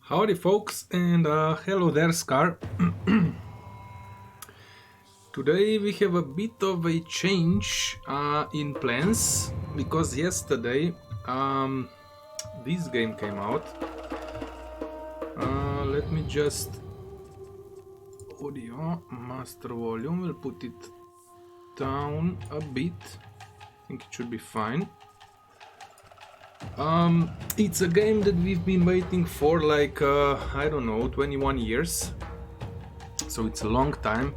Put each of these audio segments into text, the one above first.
Howdy folks and hello there Scar. Today we have a bit of a change in plans because yesterday this game came out. Let me just audio master volume, we'll put it down a bit. I think it should be fine. It's a game that we've been waiting for like I don't know, 21 years, so it's a long time.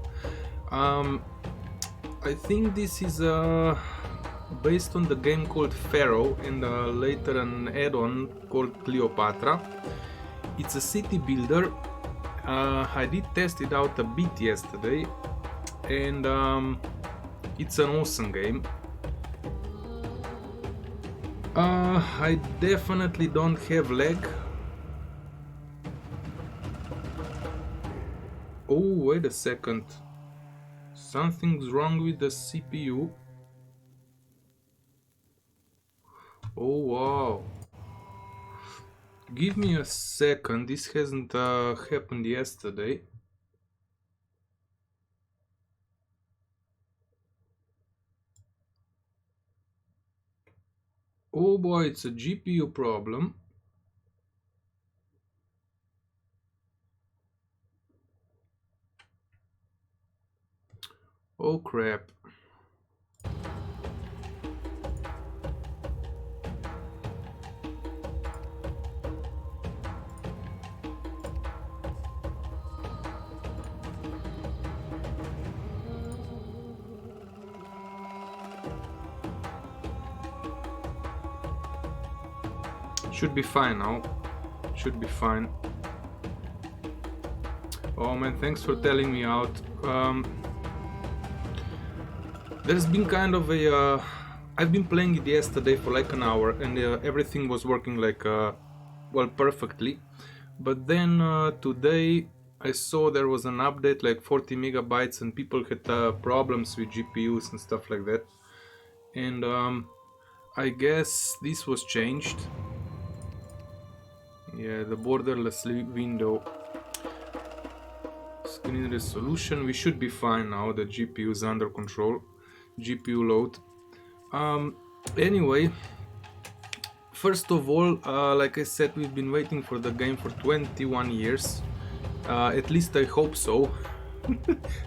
I think this is based on the game called Pharaoh and later an add-on called Cleopatra. It's a city builder. I did test it out a bit yesterday and it's an awesome game. I definitely don't have lag. Oh, wait a second. Something's wrong with the CPU. Oh wow. Give me a second, this hasn't happened yesterday. Oh boy, it's a GPU problem. Oh crap. Should be fine now. Should be fine. Oh man, thanks for telling me out. There's been kind of a... I've been playing it yesterday for like an hour and everything was working like, well, perfectly. But then today I saw there was an update like 40 megabytes and people had problems with GPUs and stuff like that. And I guess this was changed. Yeah, the borderless window. Screen resolution, we should be fine now, the GPU is under control. GPU load. Anyway, first of all, like I said, we've been waiting for the game for 21 years. At least I hope so.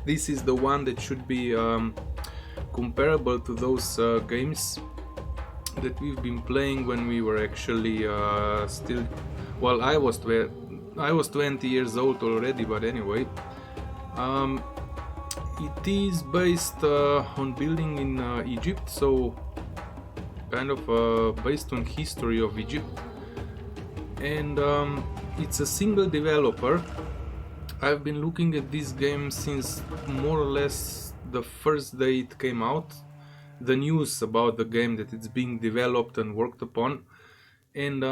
This is the one that should be comparable to those games that we've been playing when we were actually still... Well, I was 20 years old already, but anyway. It is based on building in Egypt, so kind of based on history of Egypt. And it's a single developer. I've been looking at this game since more or less the first day it came out. The news about the game that it's being developed and worked upon. And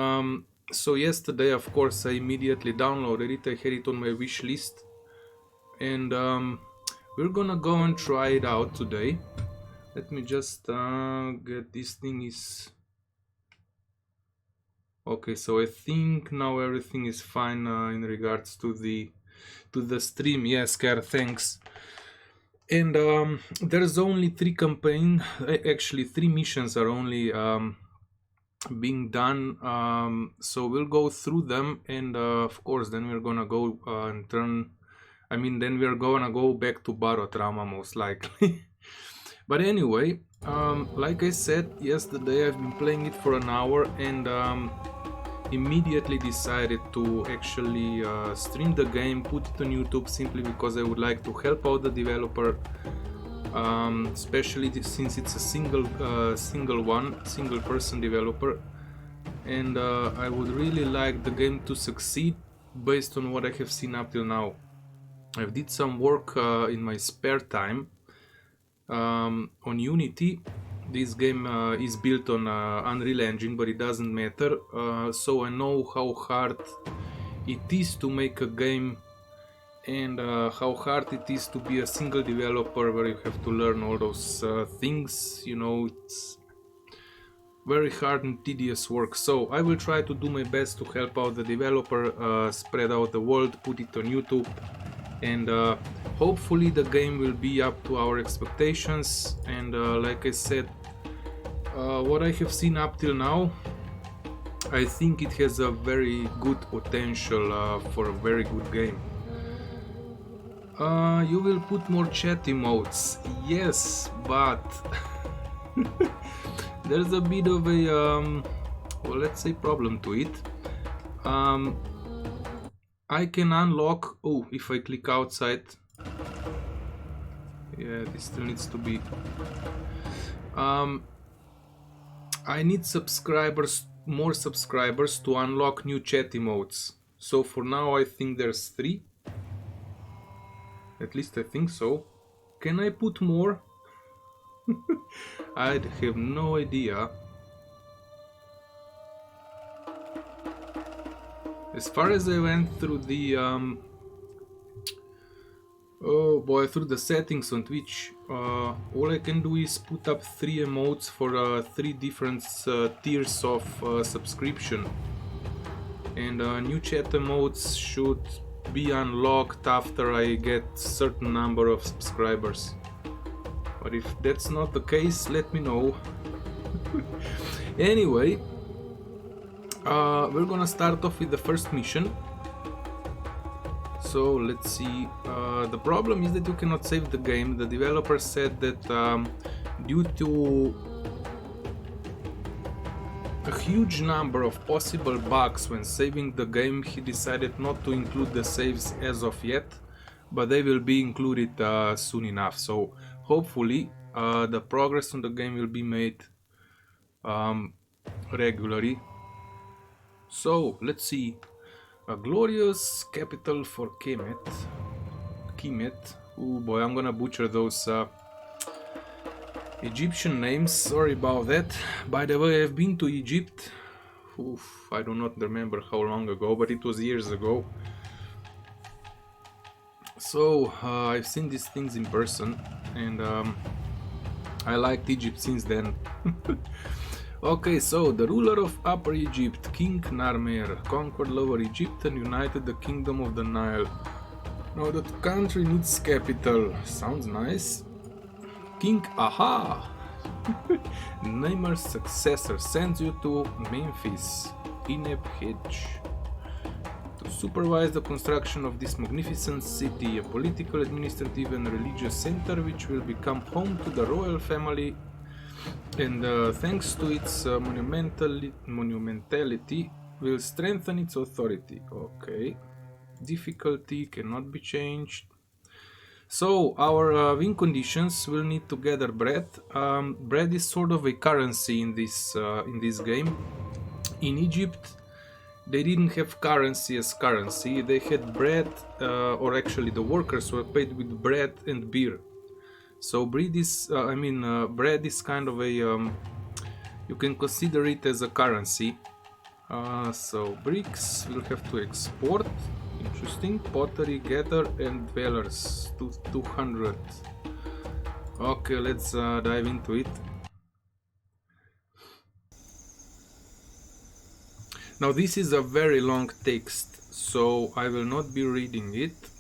so yesterday, of course, I immediately downloaded it. I had it on my wish list. And we're gonna go and try it out today. Let me just get this thing is... Okay, so I think now everything is fine in regards to the stream. Yes, Care, thanks. And there's only 3 campaigns, actually 3 missions are only being done. So we'll go through them, and of course then we're gonna go and turn... I mean, then we're gonna go back to Barotrauma most likely. But anyway, like I said yesterday, I've been playing it for an hour and immediately decided to actually stream the game, put it on YouTube, simply because I would like to help out the developer, especially since it's a single person developer, and I would really like the game to succeed based on what I have seen up till now. I've did some work in my spare time on Unity. This game is built on Unreal Engine, but it doesn't matter. So I know how hard it is to make a game and how hard it is to be a single developer where you have to learn all those things. You know, very hard and tedious work. So I will try to do my best to help out the developer, spread out the world, put it on YouTube, and hopefully the game will be up to our expectations. And like I said, what I have seen up till now, I think it has a very good potential for a very good game. You will put more chat emotes. Yes, but there's a bit of a well, let's say problem to it. I can unlock, oh, if I click outside, yeah, this still needs to be, I need subscribers, more subscribers to unlock new chat emotes. So for now I think there's 3, at least I think so. Can I put more? I have no idea. As far as I went through the oh boy, through the settings on Twitch, all I can do is put up 3 emotes for 3 different tiers of subscription, and new chat emotes should be unlocked after I get certain number of subscribers. But if that's not the case, let me know. Anyway, we're gonna start off with the first mission. So let's see. The problem is that you cannot save the game. The developer said that due to a huge number of possible bugs when saving the game, he decided not to include the saves as of yet, but they will be included soon enough. So hopefully the progress on the game will be made regularly. So let's see. A glorious capital for Kemet. Oh boy, I'm gonna butcher those Egyptian names. Sorry about that. By the way, I've been to Egypt. Oof, I do not remember how long ago, but it was years ago. So I've seen these things in person, and I liked Egypt since then. Okay, so the ruler of Upper Egypt, King Narmer, conquered Lower Egypt and united the kingdom of the Nile. Now that country needs capital. Sounds nice. King Aha! Namer's successor sends you to Memphis, Ineb-Hedge, to supervise the construction of this magnificent city, a political, administrative and religious center which will become home to the royal family, and thanks to its monumentality will strengthen its authority. Okay. Difficulty cannot be changed. So our win conditions will need to gather bread. Bread is sort of a currency in this game. In Egypt, they didn't have currency as currency. They had bread, or actually the workers were paid with bread and beer. So bread is, bread is kind of a, you can consider it as a currency. So bricks we'll have to export. Interesting. Pottery, gather, and dwellers to 200. Okay, let's dive into it. Now this is a very long text, so I will not be reading it.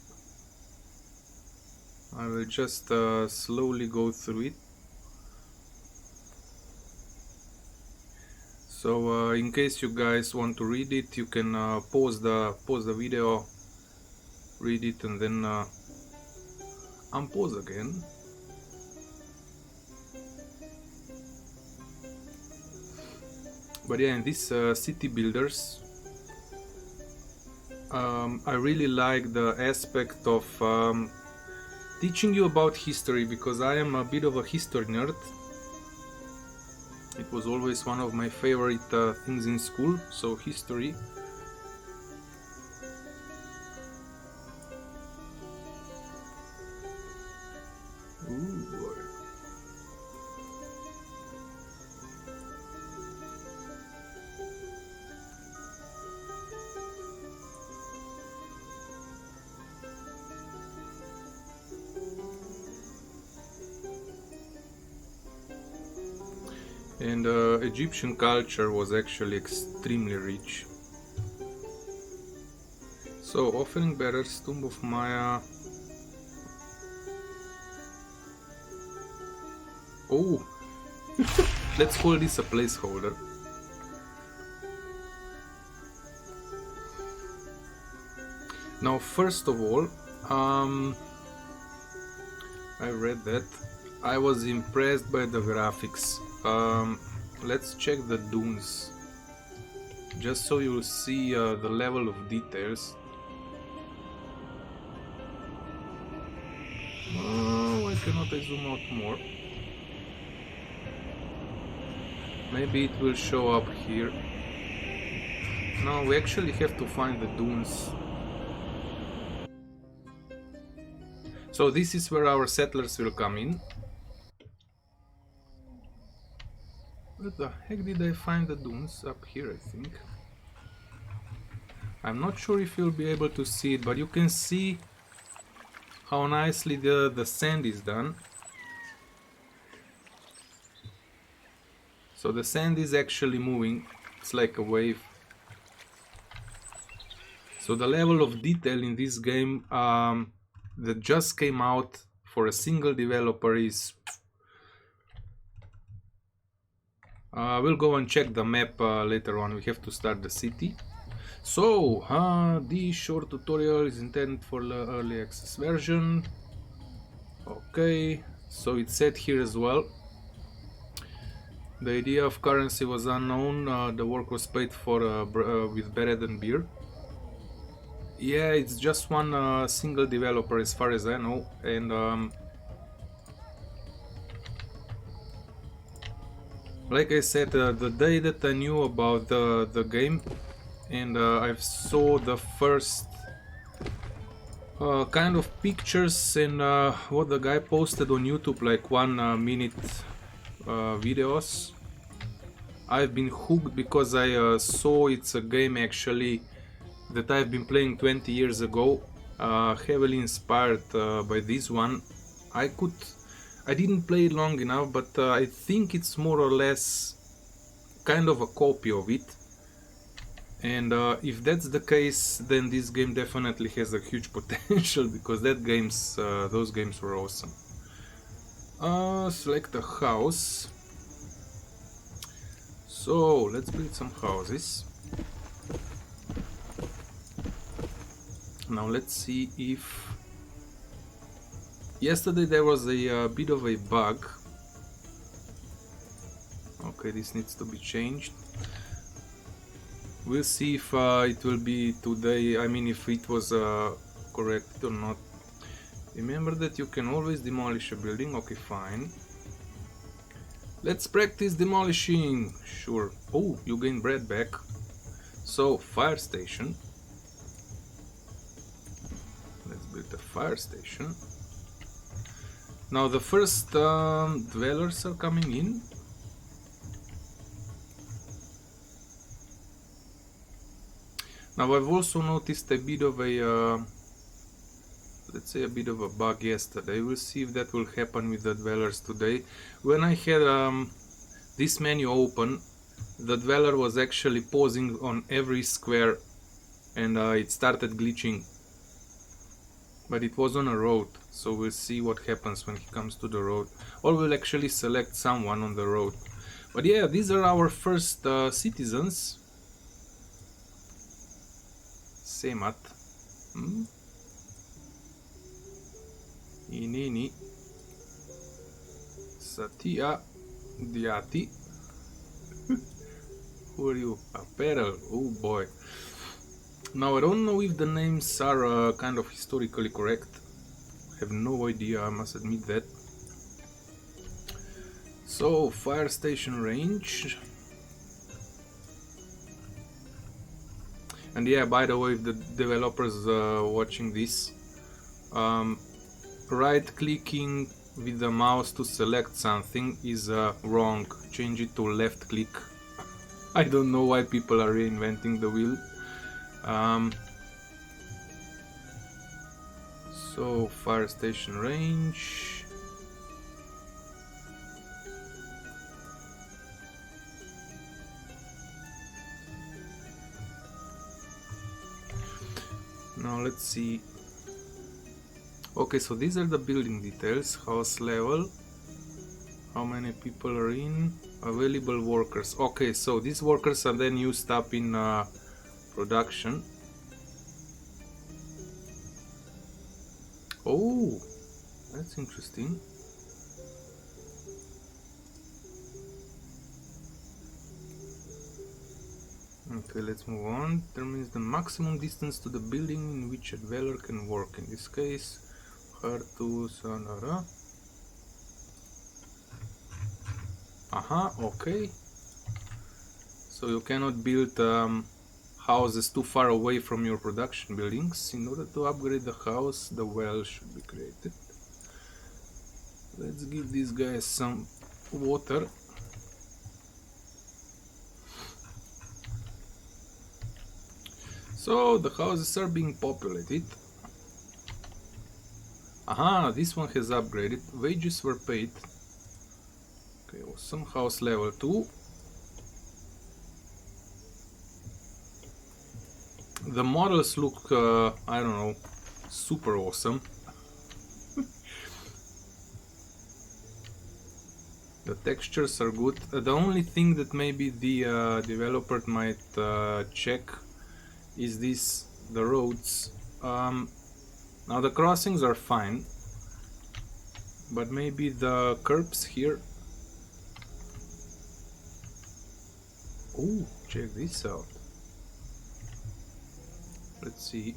I will just slowly go through it. So in case you guys want to read it, you can pause the video, read it, and then unpause again. But yeah, in this city builders, I really like the aspect of teaching you about history, because I am a bit of a history nerd. It was always one of my favorite things in school, so history. Ooh, boy. And Egyptian culture was actually extremely rich. So, offering bearers, Tomb of Maya. Oh, let's call this a placeholder. Now, first of all, I read that. I was impressed by the graphics. Let's check the dunes, just so you'll see the level of details. Why cannot I zoom out more? Maybe it will show up here. No, we actually have to find the dunes. So this is where our settlers will come in. Where the heck did I find the dunes? Up here, I think. I'm not sure if you'll be able to see it, but you can see how nicely the sand is done. So the sand is actually moving. It's like a wave. So the level of detail in this game that just came out for a single developer is... we'll go and check the map later on. We have to start the city. So, this short tutorial is intended for the early access version. Okay, so it's said here as well. The idea of currency was unknown. The work was paid for with bread and beer. Yeah, it's just one single developer as far as I know, and like I said, the day that I knew about the game and I saw the first kind of pictures and what the guy posted on YouTube, like 1 minute videos, I've been hooked because I saw it's a game actually that I've been playing 20 years ago, heavily inspired by this one. I didn't play it long enough, but I think it's more or less kind of a copy of it. And if that's the case, then this game definitely has a huge potential because those games were awesome. Select a house. So let's build some houses. Now let's see if... Yesterday there was a bit of a bug. Okay, this needs to be changed. We'll see if it will be today, I mean if it was correct or not. Remember that you can always demolish a building. Okay, fine. Let's practice demolishing. Sure. Oh, you gain bread back. So, fire station. Let's build a fire station. Now the first dwellers are coming in. Now I've also noticed a bit of a, let's say a bit of a bug yesterday. We'll see if that will happen with the dwellers today. When I had this menu open, the dweller was actually pausing on every square and it started glitching. But it was on a road, so we'll see what happens when he comes to the road. Or we'll actually select someone on the road. But yeah, these are our first citizens. Semat. Inini. Satya. Diati. Who are you? Apparel. Oh boy. Now I don't know if the names are kind of historically correct. I have no idea, I must admit that. So, fire station range. And yeah, by the way, if the developers watching this, right clicking with the mouse to select something is wrong. Change it to left click. I don't know why people are reinventing the wheel. So, fire station range. Now let's see. Okay, so these are the building details. House level, how many people are in, available workers. Okay, so these workers are then used up in production. Oh, that's interesting. Okay, let's move on. Determines the maximum distance to the building in which a dweller can work. In this case, hard to Sonara. Aha, okay. So you cannot build houses too far away from your production buildings. In order to upgrade the house, the well should be created. Let's give these guys some water. So the houses are being populated. Aha, this one has upgraded. Wages were paid. Okay, awesome. House level 2. The models look, I don't know, super awesome. The textures are good. The only thing that maybe the developer might check is the roads. Now the crossings are fine, but maybe the curbs here. Oh, check this out. Let's see.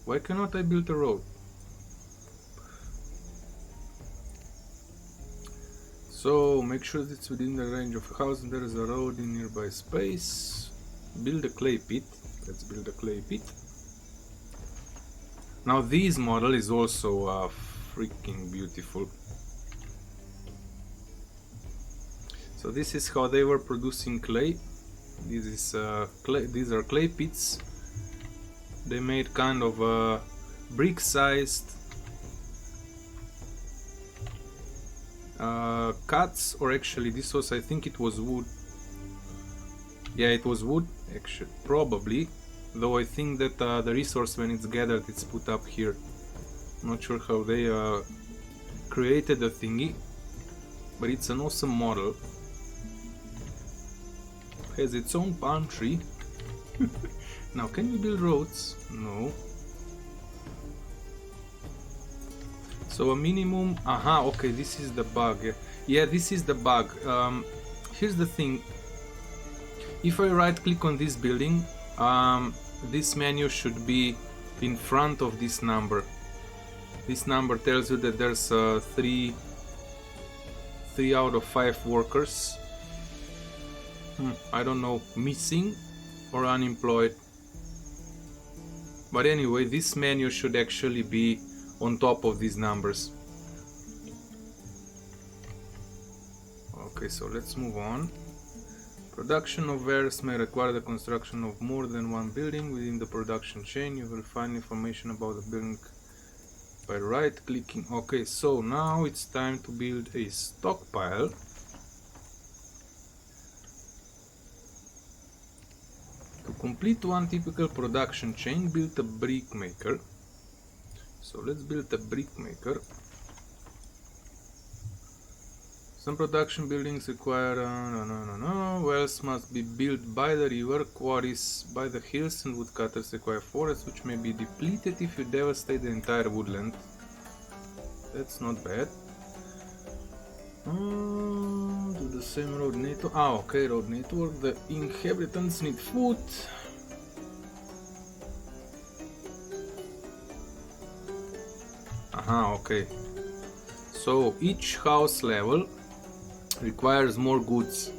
Why cannot I build a road? So make sure that it's within the range of a house and there is a road in nearby space. Build a clay pit. Let's build a clay pit. Now this model is also freaking beautiful. So this is how they were producing clay. This is clay. These are clay pits. They made kind of a brick-sized cuts, or actually this was, I think it was wood. Yeah, it was wood, actually, probably. Though I think that the resource, when it's gathered, it's put up here. Not sure how they created the thingy, but it's an awesome model. Has its own palm tree. Now, can we build roads? No. So a minimum. Aha, okay, this is the bug. Yeah, this is the bug. Here's the thing. If I right click on this building, this menu should be in front of this number. This number tells you that there's 3 out of 5 workers. I don't know, missing or unemployed. But anyway, this menu should actually be on top of these numbers. Okay, so let's move on. Production of wares may require the construction of more than one building within the production chain. You will find information about the building by right clicking. Okay, so now it's time to build a stockpile. To complete one typical production chain, build a brick maker. So let's build a brick maker. Some production buildings require wells must be built by the river, quarries by the hills, and woodcutters require forests which may be depleted if you devastate the entire woodland. That's not bad. Do the same road network. Okay, road network. The inhabitants need food. Okay. So each house level requires more goods.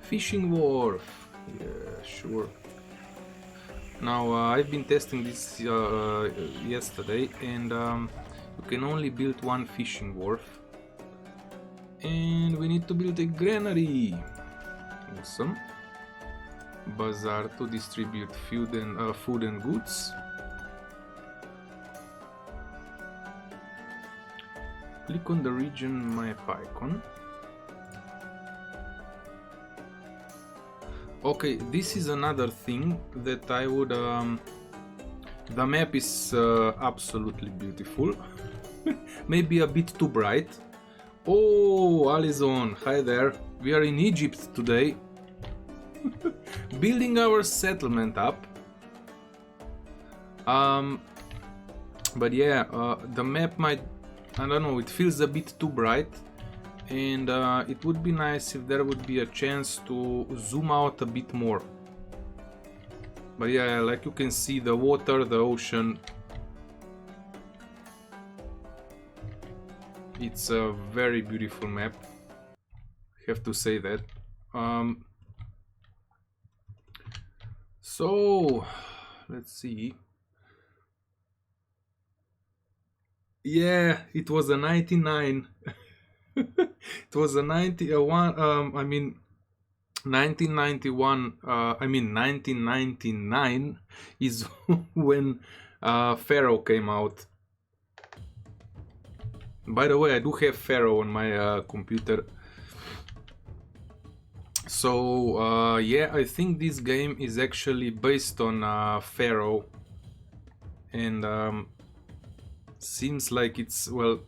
Fishing wharf. Yeah, sure. Now I've been testing this yesterday, and you can only build one fishing wharf. And we need to build a granary. Awesome. Bazaar to distribute food and goods. Click on the region map icon. Okay, this is another thing that I would... the map is absolutely beautiful. Maybe a bit too bright. Oh, Alison, hi there. We are in Egypt today. Building our settlement up. But yeah, the map might... I don't know, it feels a bit too bright. And it would be nice if there would be a chance to zoom out a bit more. But yeah, like you can see, the water, the ocean. It's a very beautiful map. Have to say that. So, let's see. Yeah, it was a 99. It was a 91. I mean, 1991. 1999 is when Pharaoh came out. By the way, I do have Pharaoh on my computer. So yeah, I think this game is actually based on Pharaoh, and seems like it's, well,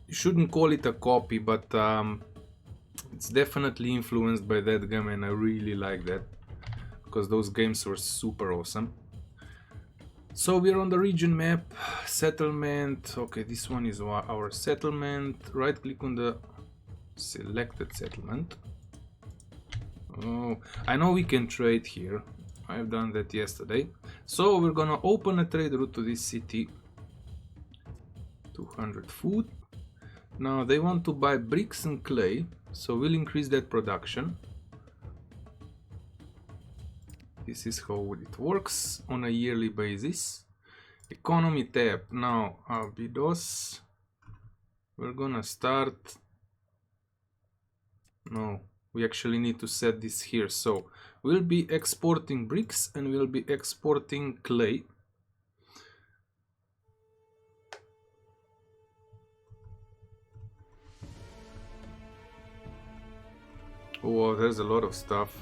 you shouldn't call it a copy, but it's definitely influenced by that game, and I really like that because those games were super awesome. So we're on the region map, settlement. Okay, this one is our settlement. Right click on the selected settlement. Oh, I know we can trade here. I've done that yesterday. So we're gonna open a trade route to this city. 200 food. Now they want to buy bricks and clay, so we'll increase that production. This is how it works on a yearly basis. Economy tab. Now Abydos. We're gonna start. No, we actually need to set this here. So we'll be exporting bricks and we'll be exporting clay. Oh, there's a lot of stuff.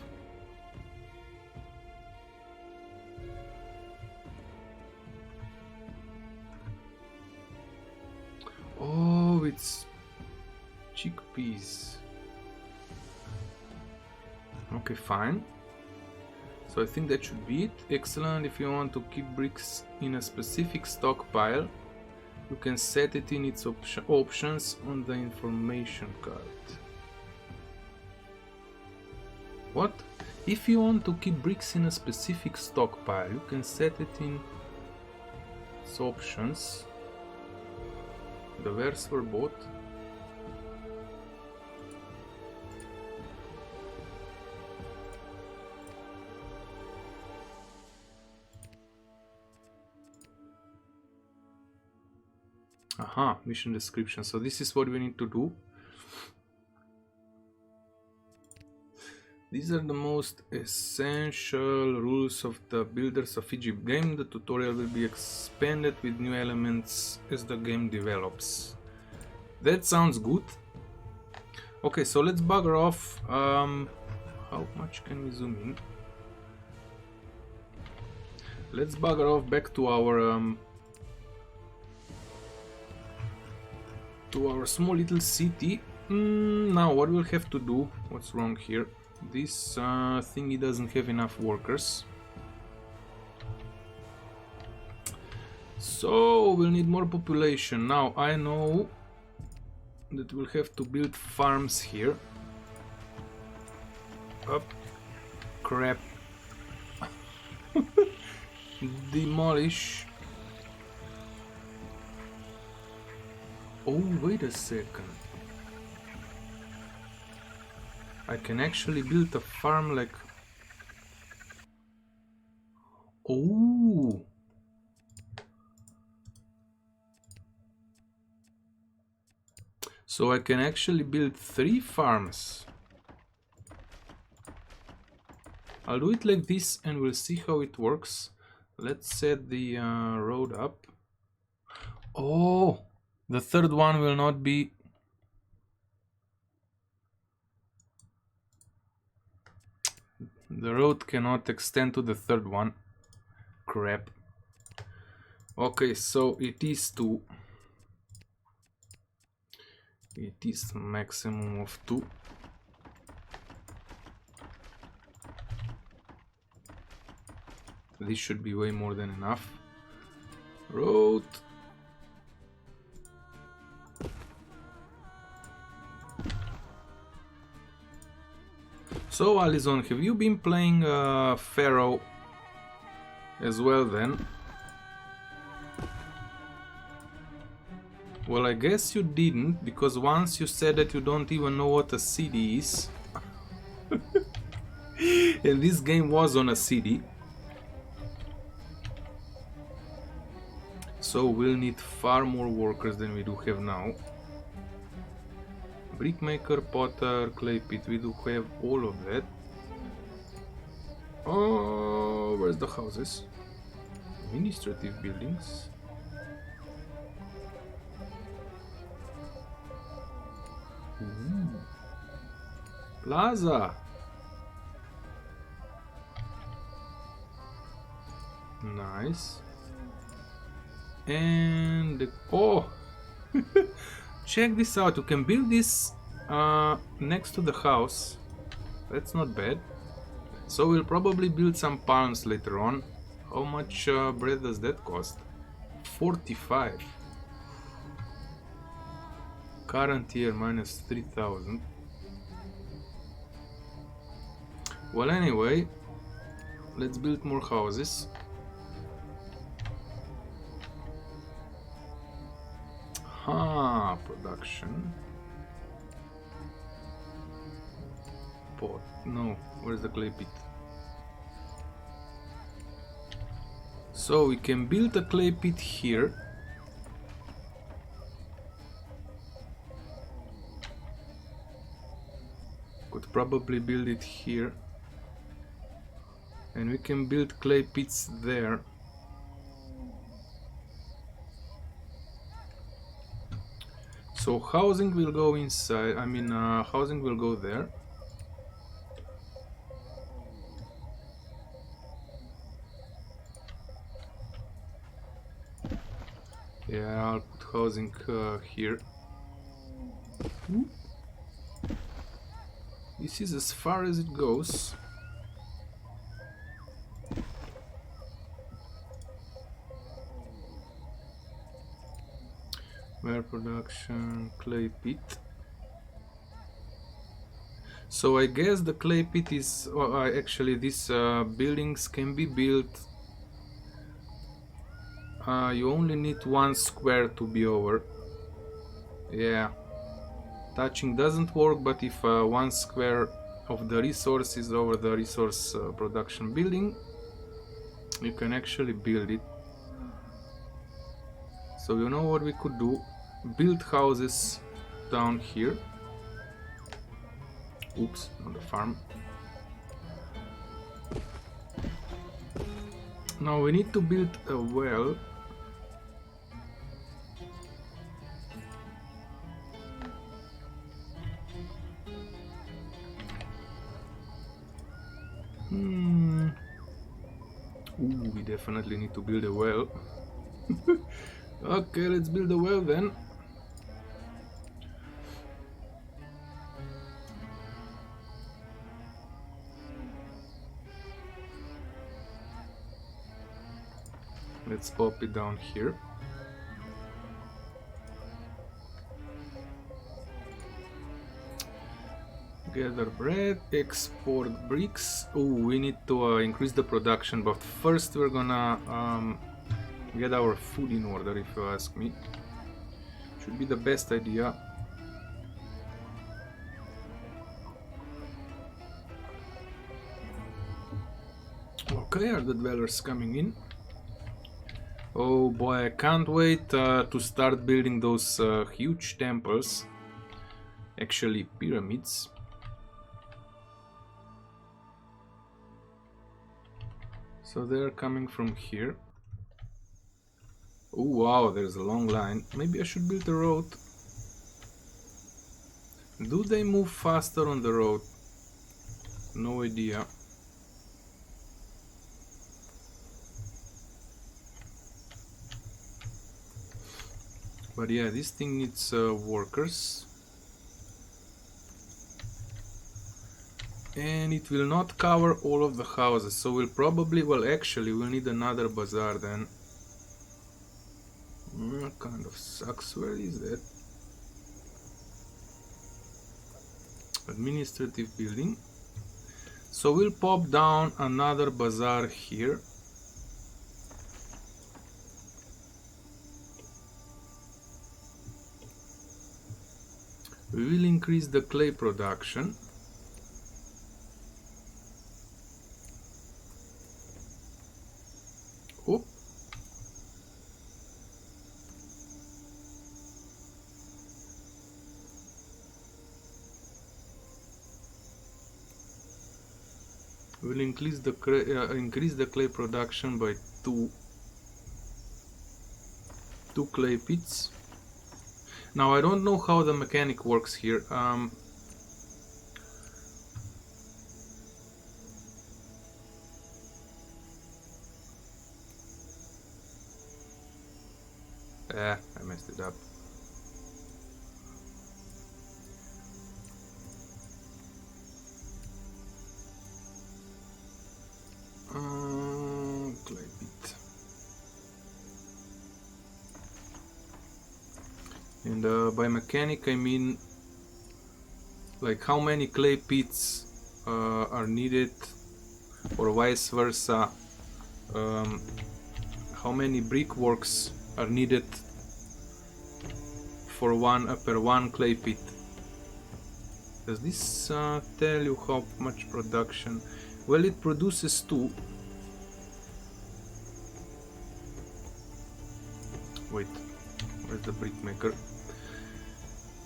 Oh, it's chickpeas. Okay, fine. So I think that should be it. Excellent. If you want to keep bricks in a specific stockpile, you can set it in its options on the information card. What? If you want to keep bricks in a specific stockpile, you can set it in its options. The wares were bought. Aha, mission description. So this is what we need to do. These are the most essential rules of the Builders of Egypt game. The tutorial will be expanded with new elements as the game develops. That sounds good. Okay, so let's bugger off. How much can we zoom in? Let's bugger off back to our small little city. Now what we'll have to do, what's wrong here? This thingy doesn't have enough workers. So we'll need more population. Now I know that we'll have to build farms here. Up. Crap. Demolish. Oh, wait a second. I can actually build a farm like... Oh! So I can actually build 3 farms. I'll do it like this and we'll see how it works. Let's set the road up. Oh! The third one will not be... The road cannot extend to the third one. Crap. Okay, so it is two. It is maximum of two. This should be way more than enough. Road. So Alison, have you been playing Pharaoh as well then? Well, I guess you didn't, because once you said that you don't even know what a city is. And this game was on a city. So we'll need far more workers than we do have now. Brickmaker, potter, clay pit, we do have all of that. Oh, where's the houses? Administrative buildings. Ooh. Plaza. Nice. And oh, check this out. You can build this next to the house. That's not bad. So we'll probably build some palms later on. How much bread does that cost? 45. Current year minus 3000. Well, anyway, let's build more houses. Production. Pot. No, where's the clay pit? So we can build a clay pit here. Could probably build it here. And we can build clay pits there. So housing will go inside, housing will go there. Yeah, I'll put housing here. Ooh. This is as far as it goes. Ware production, clay pit. So I guess the clay pit is, actually these buildings can be built. You only need 1 square to be over. Yeah, touching doesn't work, but if 1 square of the resource is over the resource production building, you can actually build it. So you know what we could do? Build houses down here. Oops, on the farm. Now we need to build a well. Ooh, we definitely need to build a well. Okay, let's build a well then. Let's pop it down here. Gather bread, export bricks. Oh, we need to increase the production, but first we're gonna get our food in order, if you ask me. Should be the best idea. Okay, are the dwellers coming in? Oh boy, I can't wait to start building those huge temples. Actually, pyramids. So they're coming from here. Oh wow, there's a long line. Maybe I should build a road. Do they move faster on the road? No idea. But yeah, this thing needs workers. And it will not cover all of the houses, so we'll probably, well actually we'll need another bazaar then. Kind of sucks. Where is that? Administrative building. So we'll pop down another bazaar here. We will increase the clay production. Oh. We'll increase the clay production by two clay pits. Now I don't know how the mechanic works here. I messed it up. Clay pit. And by mechanic I mean like how many clay pits are needed, or vice versa, how many brickworks are needed for one clay pit. Does this tell you how much production? Well, it produces 2. Wait, where's the brick maker?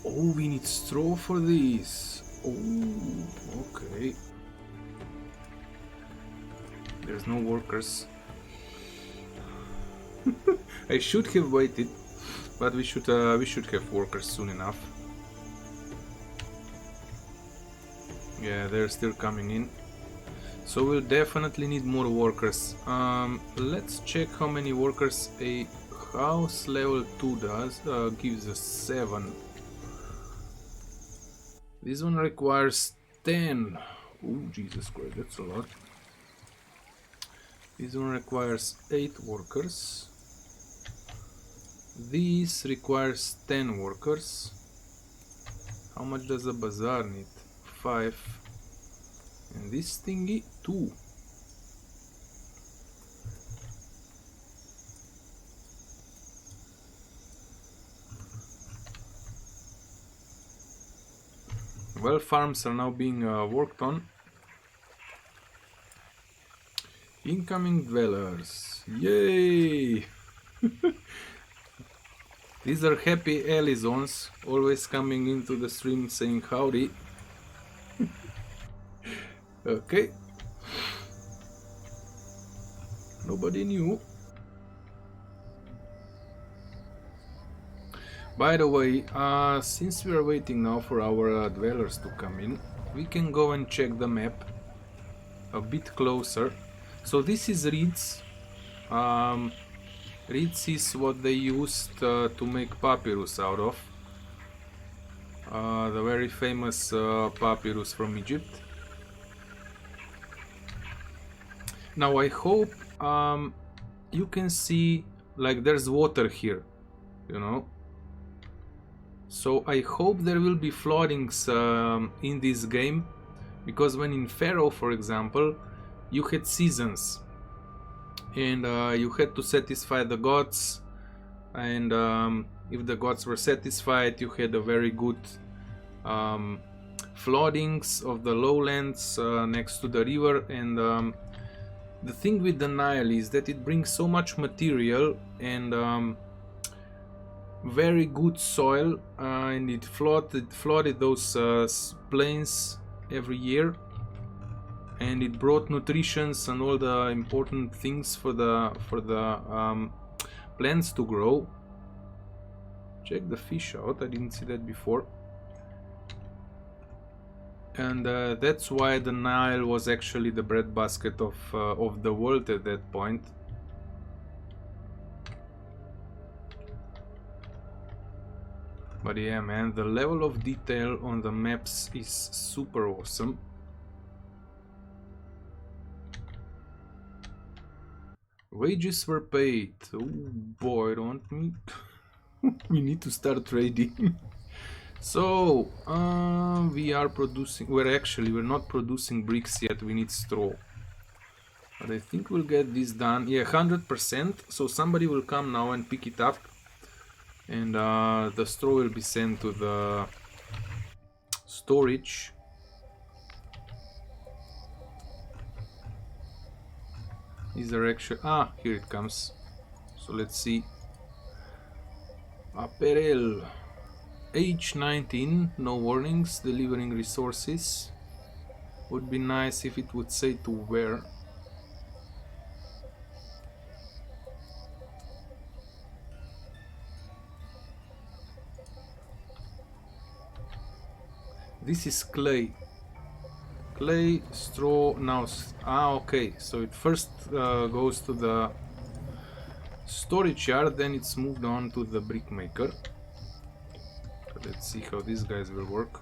Oh, we need straw for this. Oh, okay. There's no workers. I should have waited, but we should have workers soon enough. Yeah, they're still coming in. So we'll definitely need more workers. Let's check how many workers a house level 2 does. Gives us 7. This one requires 10. Oh, Jesus Christ, that's a lot. This one requires 8 workers. This requires 10 workers. How much does a bazaar need? 5. And this thingy, 2. Well, farms are now being worked on. Incoming dwellers. Yay! These are happy Alizons, always coming into the stream saying howdy. Okay. Nobody knew. By the way, since we are waiting now for our dwellers to come in, we can go and check the map a bit closer. So this is reeds. Reeds is what they used to make papyrus out of. The very famous papyrus from Egypt. Now I hope you can see, like, there's water here, you know. So I hope there will be floodings in this game, because when in Pharaoh, for example, you had seasons and you had to satisfy the gods, and if the gods were satisfied, you had a very good floodings of the lowlands next to the river. And the thing with the Nile is that it brings so much material and very good soil, and it flooded those plains every year, and it brought nutritions and all the important things for the plants to grow. Check the fish out, I didn't see that before. And that's why the Nile was actually the breadbasket of the world at that point. But yeah, man, the level of detail on the maps is super awesome. Wages were paid. Oh boy, don't we? We need to start trading. So, we are producing. We're not producing bricks yet. We need straw. But I think we'll get this done. Yeah, 100%. So somebody will come now and pick it up. And the straw will be sent to the storage. Is there actually... Ah, here it comes. So let's see. Apparel. Age 19, no warnings, delivering resources. Would be nice if it would say to where. This is clay. Clay, straw, now... Ah, okay, so it first goes to the storage yard, then it's moved on to the brick maker. Let's see how these guys will work.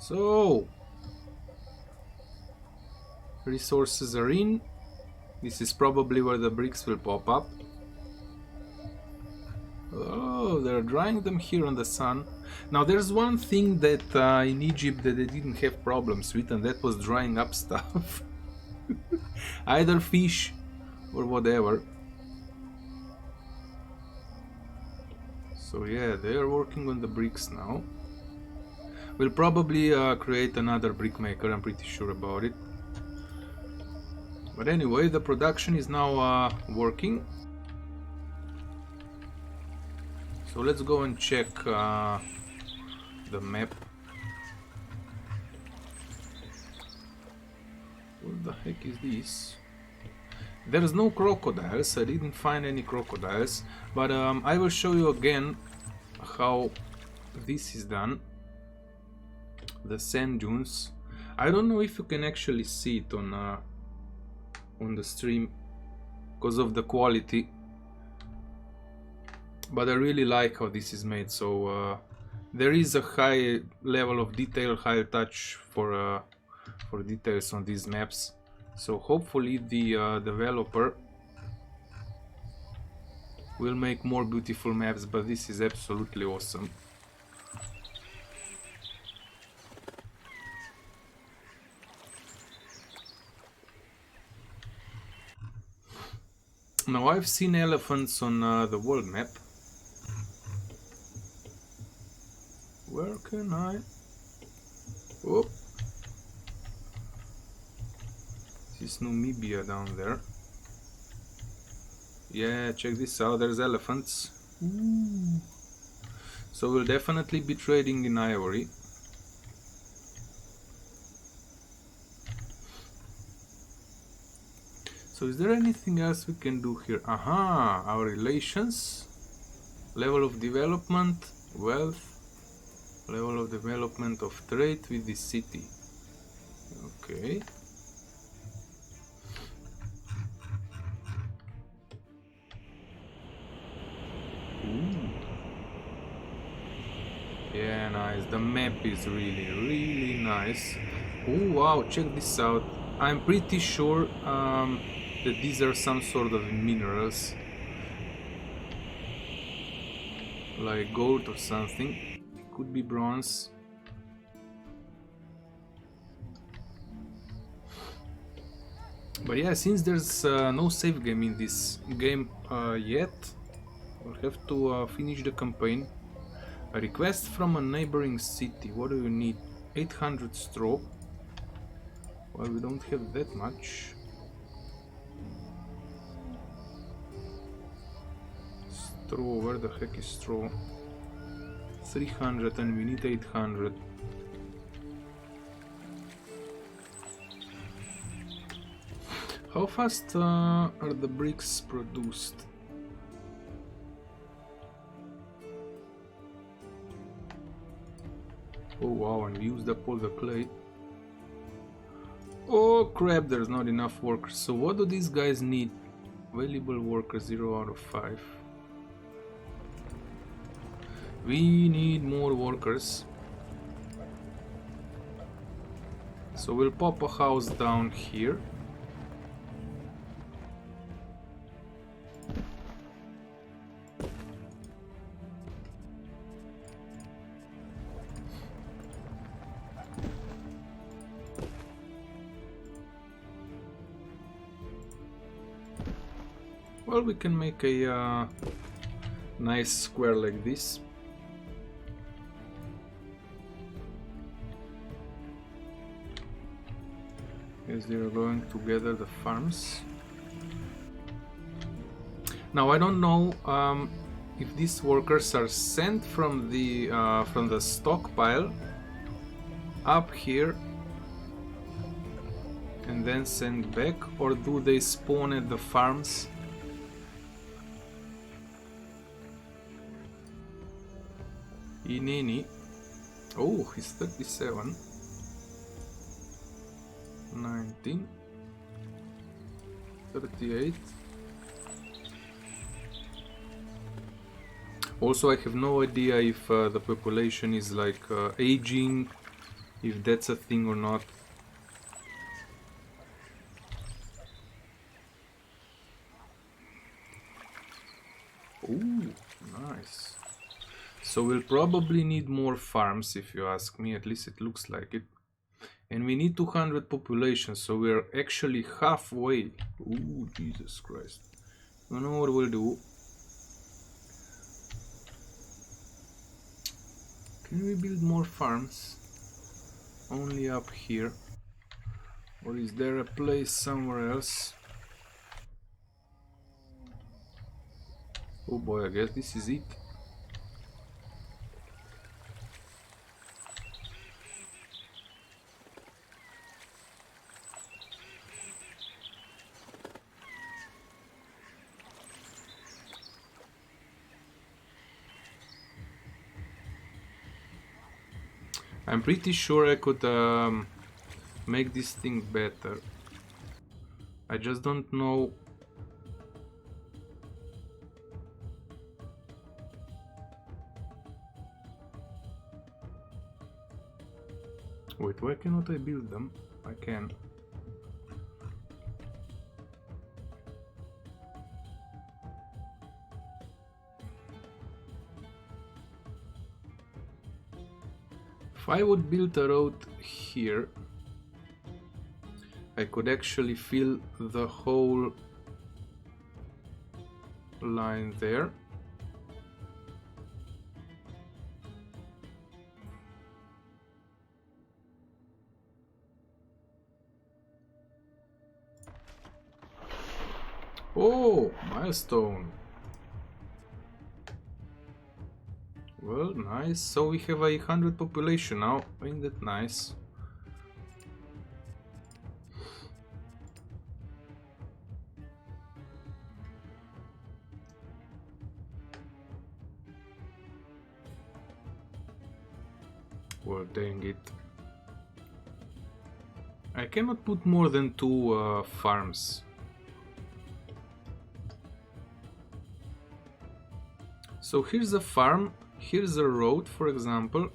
So, resources are in. This is probably where the bricks will pop up. Oh, they're drying them here on the sun. Now there's one thing that in Egypt that they didn't have problems with, and that was drying up stuff. Either fish or whatever. So yeah, they are working on the bricks now. We'll probably create another brick maker, I'm pretty sure about it. But anyway, the production is now working. So let's go and check the map. What the heck is this? There's no crocodiles, I didn't find any crocodiles, but I will show you again how this is done. The sand dunes. I don't know if you can actually see it on the stream because of the quality, but I really like how this is made. So there is a high level of detail, high touch for details on these maps. So hopefully the developer will make more beautiful maps, but this is absolutely awesome. Now I've seen elephants on the world map. Where can I? Oh, this is Namibia down there. Yeah, check this out, there's elephants. Ooh. So we'll definitely be trading in ivory. So is there anything else we can do here? Aha, our relations, level of development, wealth, level of development of trade with the city. Okay. Ooh. Yeah, nice. The map is really nice. Oh wow, check this out. I'm pretty sure that these are some sort of minerals, like gold or something. Could be bronze. But yeah, since there's no save game in this game yet, we'll have to finish the campaign. A request from a neighboring city. What do you need? 800 straw. Well, we don't have that much. Straw, where the heck is straw? 300 and we need 800. How fast are the bricks produced? Oh wow, and we used up all the clay. Oh crap, there's not enough workers. So what do these guys need? Available workers 0 out of 5. We need more workers. So we'll pop a house down here. Well, we can make a nice square like this. As they're going together, the farms. Now I don't know if these workers are sent from the stockpile up here and then sent back, or do they spawn at the farms? Inini. Oh, he's 37. 19. 38. Also, I have no idea if the population is like aging, if that's a thing or not. Ooh, nice. So we'll probably need more farms, if you ask me. At least it looks like it. And we need 200 population, so we're actually halfway. Ooh, Jesus Christ. You know what we'll do? Can we build more farms? Only up here. Or is there a place somewhere else? Oh boy, I guess this is it. I'm pretty sure I could make this thing better. I just don't know. Wait, why cannot I build them? I can. If I would build a road here, I could actually fill the whole line there. Oh, milestone. Well, nice. So we have 100 population now. Ain't that nice? Well, dang it. I cannot put more than 2 farms. So here's a farm, here's a road, for example.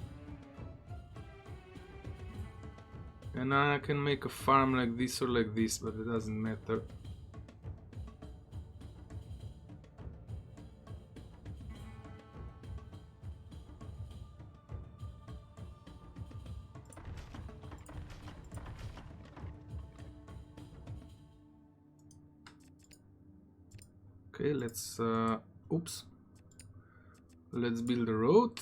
And I can make a farm like this or like this, but it doesn't matter. Okay, let's oops. Let's build a road.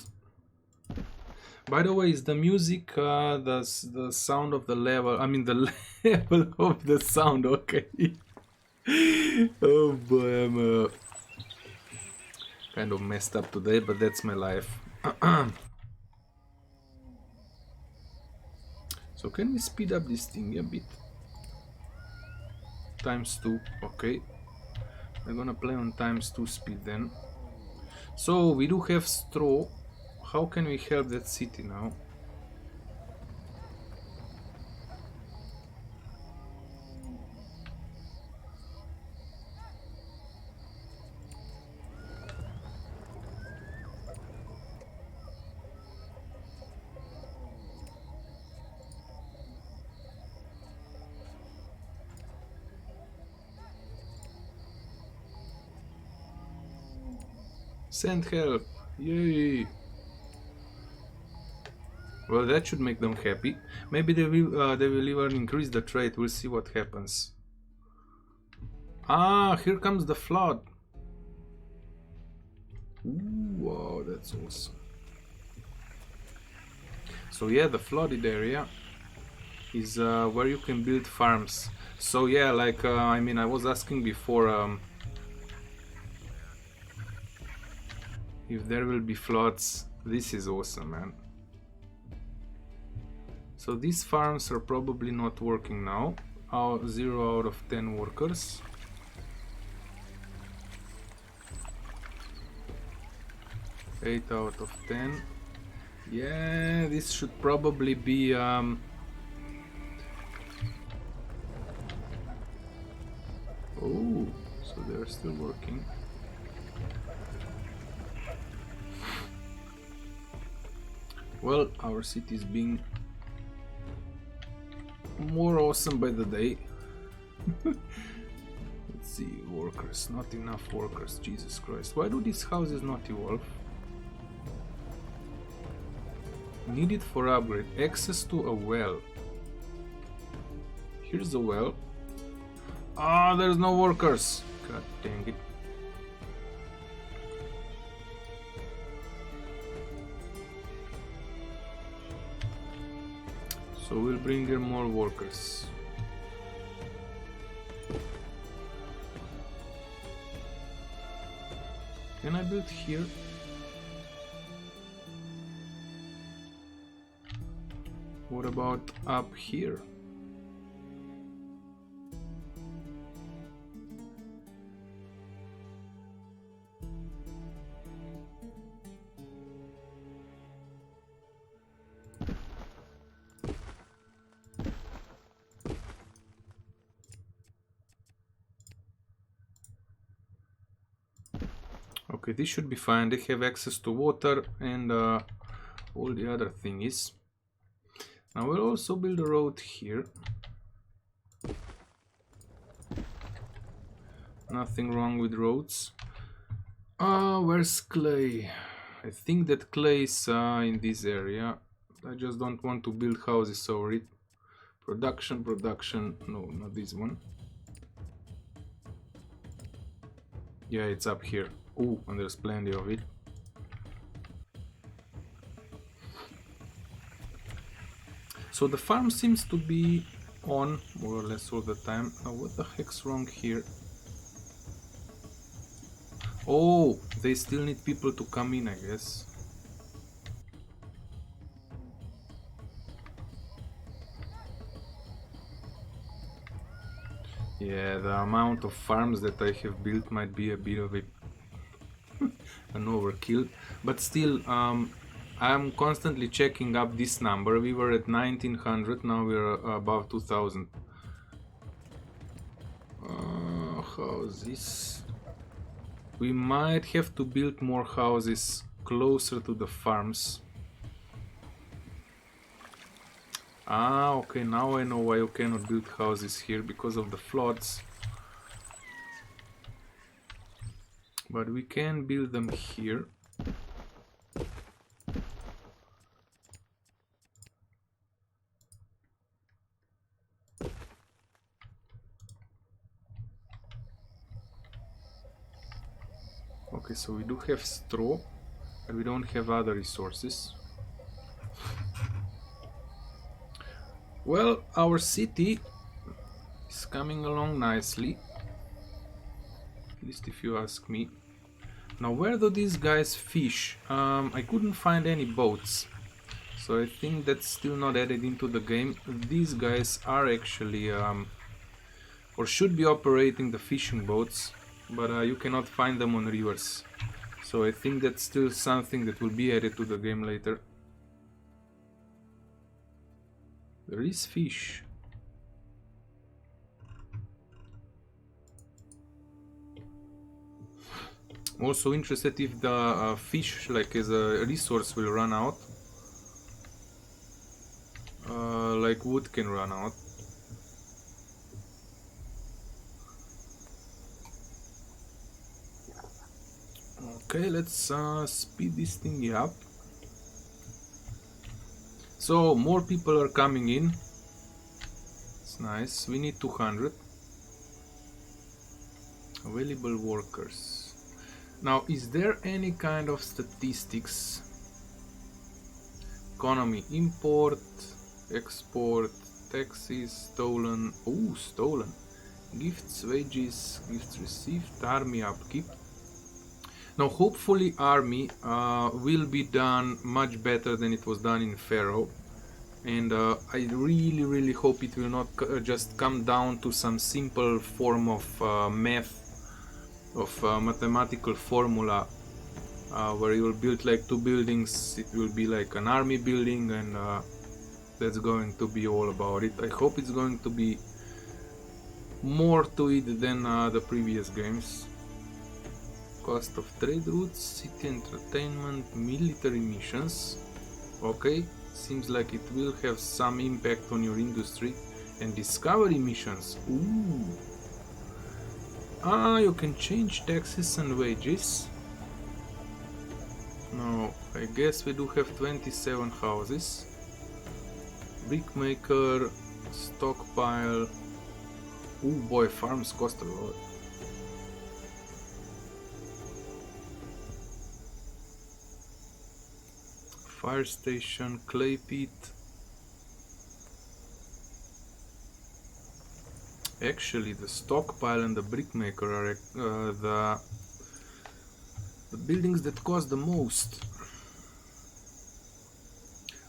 By the way, is the music the sound of the level? I mean the level of the sound. Okay. Oh boy, I'm kind of messed up today, but that's my life. So can we speed up this thing a bit? ×2. Okay. We're gonna play on ×2 speed then. So we do have straw. How can we help that city now? Send help! Yay! Well, that should make them happy. Maybe they will even increase the trade. We'll see what happens. Ah, here comes the flood. Ooh, wow, that's awesome. So yeah, the flooded area is where you can build farms. So yeah, like I mean, I was asking before if there will be floods. This is awesome, man. So these farms are probably not working now. 0 out of 10 workers. Eight out of 10. Yeah, this should probably be oh, so they're still working. Well, our city is being more awesome by the day. Let's see, workers, not enough workers, Jesus Christ. Why do these houses not evolve? Needed for upgrade, access to a well. Here's the well. Ah, there's no workers. God dang it. So we'll bring here more workers. Can I build here? What about up here? Okay, this should be fine. They have access to water and all the other thingies. Now we'll also build a road here. Nothing wrong with roads. Where's clay? I think that clay is in this area. I just don't want to build houses over it. Production, no, not this one. Yeah, it's up here. Oh, and there's plenty of it. So the farm seems to be on more or less all the time. Now what the heck's wrong here? Oh, they still need people to come in, I guess. Yeah, the amount of farms that I have built might be a bit of an overkill, but still, I'm constantly checking up this number. We were at 1900, now we're above 2000. Houses. We might have to build more houses closer to the farms. Ah, okay, now I know why you cannot build houses here, because of the floods. But we can build them here. Okay, so we do have straw, but we don't have other resources. Well, our city is coming along nicely, at least if you ask me. Now, where do these guys fish? I couldn't find any boats, so I think that's still not added into the game. These guys are actually, or should be operating the fishing boats, but you cannot find them on rivers. So I think that's still something that will be added to the game later. There is fish. I'm also interested if the fish, like as a resource, will run out. Like wood can run out. Okay, let's speed this thing up. So more people are coming in. It's nice. We need 200 available workers. Now, is there any kind of statistics? Economy, import, export, taxes, stolen. Oh, stolen. Gifts, wages, gifts received, army upkeep. Now, hopefully, army will be done much better than it was done in Pharaoh. And I really hope it will not just come down to some simple form of math, of mathematical formula where you will build like 2 buildings. It will be like an army building, and that's going to be all about it. I hope it's going to be more to it than the previous games. Cost of trade routes, city entertainment, military missions. Okay, seems like it will have some impact on your industry. And discovery missions. Ooh. You can change taxes and wages. Now, I guess we do have 27 houses. Brickmaker, stockpile. Oh boy, farms cost a lot. Fire station, clay pit. Actually, the stockpile and the brickmaker are the buildings that cost the most.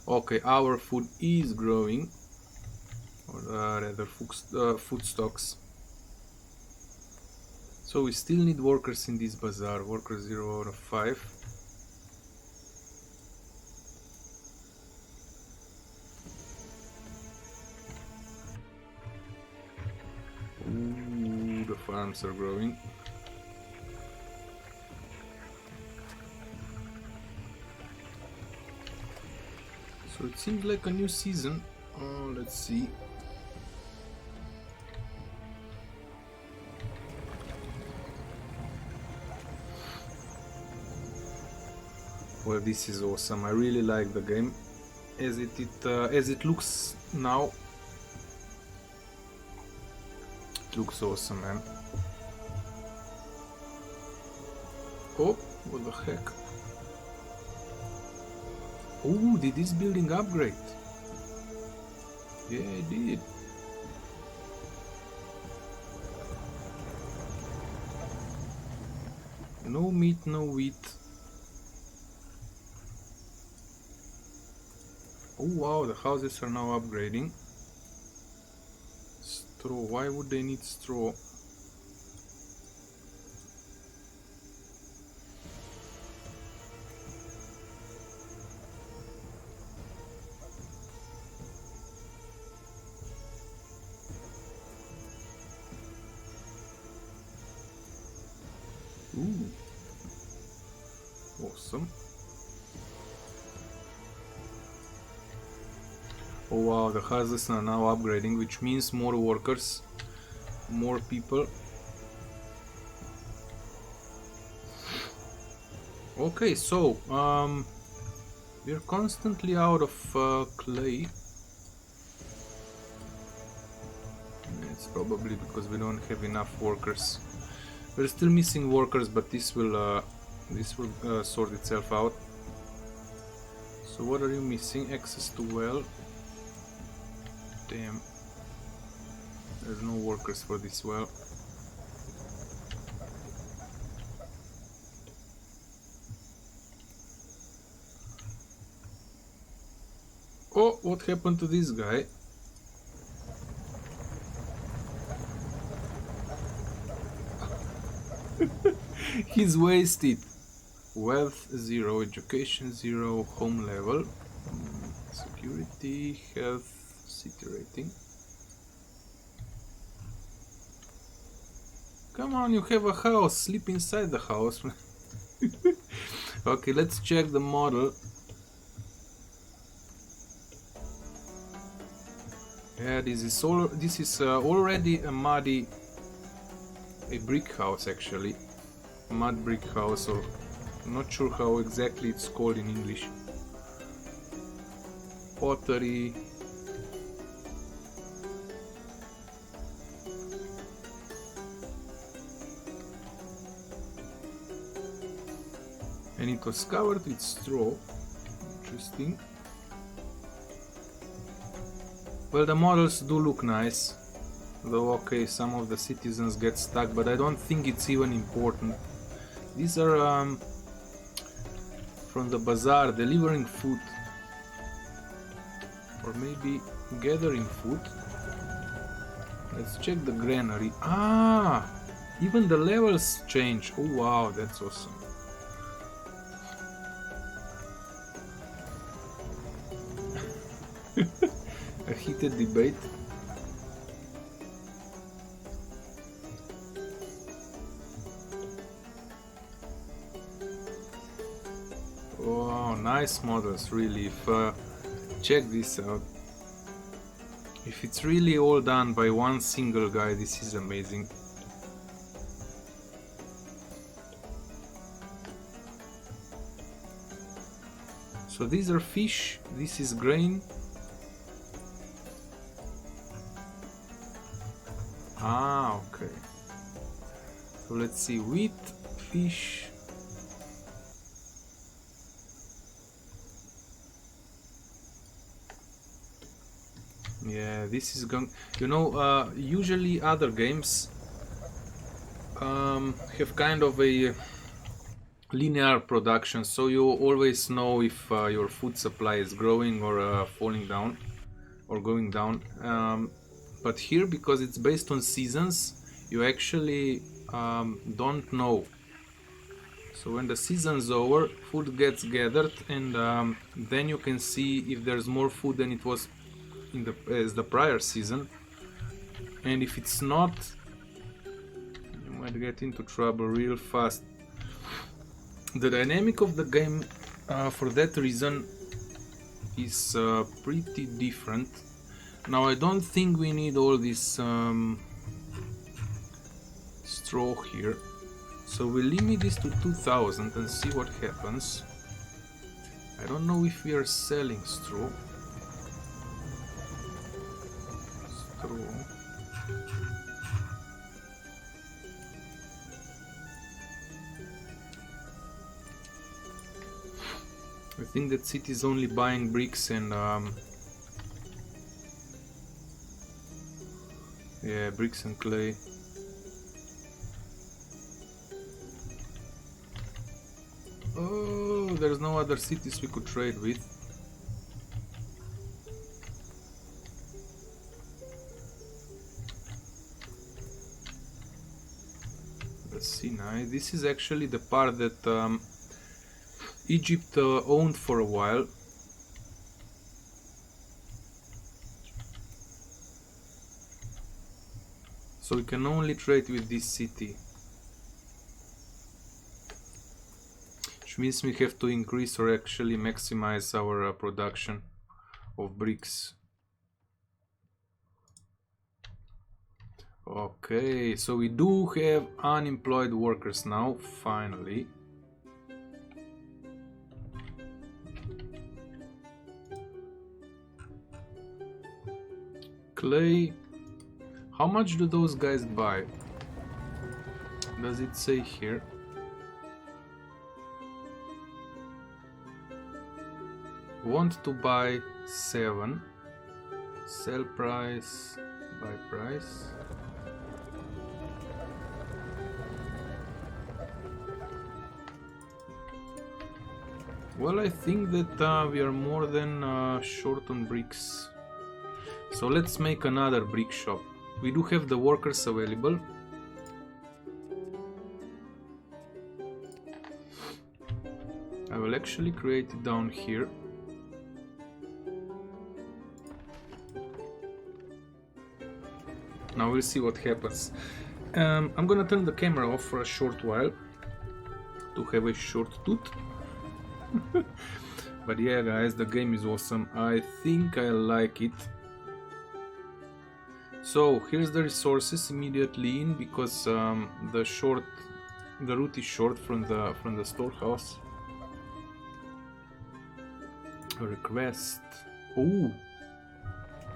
Okay, our food is growing, or rather food stocks. So we still need workers in this bazaar. Worker 0 out of 5. Ooh, the farms are growing. So it seems like a new season. Let's see. Well, this is awesome. I really like the game as it looks now. It looks awesome, man. Oh, what the heck? Oh, did this building upgrade? Yeah, it did. No meat, no wheat. Oh wow, the houses are now upgrading. Straw, why would they need straw? Ooh, awesome. Oh wow, the houses are now upgrading, which means more workers, more people. Okay, so we're constantly out of clay. It's probably because we don't have enough workers. We're still missing workers, but this will sort itself out. So what are you missing? Access to well. Damn. There's no workers for this well. Oh, what happened to this guy? He's wasted. Wealth 0, education 0, home level, security, health, city rating. Come on, you have a house, sleep inside the house. Okay, let's check the model. Yeah, this is already a brick house actually. Mud brick house, or not sure how exactly it's called in English. Pottery. And it was covered with straw. Interesting. Well, the models do look nice. Though, okay, some of the citizens get stuck, but I don't think it's even important. These are from the bazaar, delivering food. Or maybe gathering food. Let's check the granary. Ah! Even the levels change. Oh wow, that's awesome. A heated debate. Oh, nice models, really. Check this out. If it's really all done by one single guy, this is amazing. So these are fish, this is grain. Ah, okay. So let's see, wheat, fish. Yeah, this is going. You know, usually other games have kind of a linear production, so you always know if your food supply is growing or falling down or going down. But here, because it's based on seasons, you actually don't know. So when the season's over, food gets gathered, and then you can see if there's more food than it was in as the prior season. And if it's not, you might get into trouble real fast. The dynamic of the game, for that reason, is pretty different. Now I don't think we need all this straw here, so we'll limit this to 2000 and see what happens. I don't know if we are selling straw. I think that city is only buying bricks and yeah, bricks and clay. Oh, there's no other cities we could trade with. The Sinai. This is actually the part that Egypt owned for a while. So we can only trade with this city. Which means we have to increase or actually maximize our production of bricks. Okay, so we do have unemployed workers now, finally. Clay. How much do those guys buy? Does it say here? Want to buy 7. Sell price, buy price. Well, I think that we are more than short on bricks. So let's make another brick shop. We do have the workers available. I will actually create it down here. Now we'll see what happens. I'm gonna turn the camera off for a short while to have a short tooth. But yeah, guys, the game is awesome. I think I like it. So here's the resources immediately in, because the short The route is short from the storehouse. A request. Oh,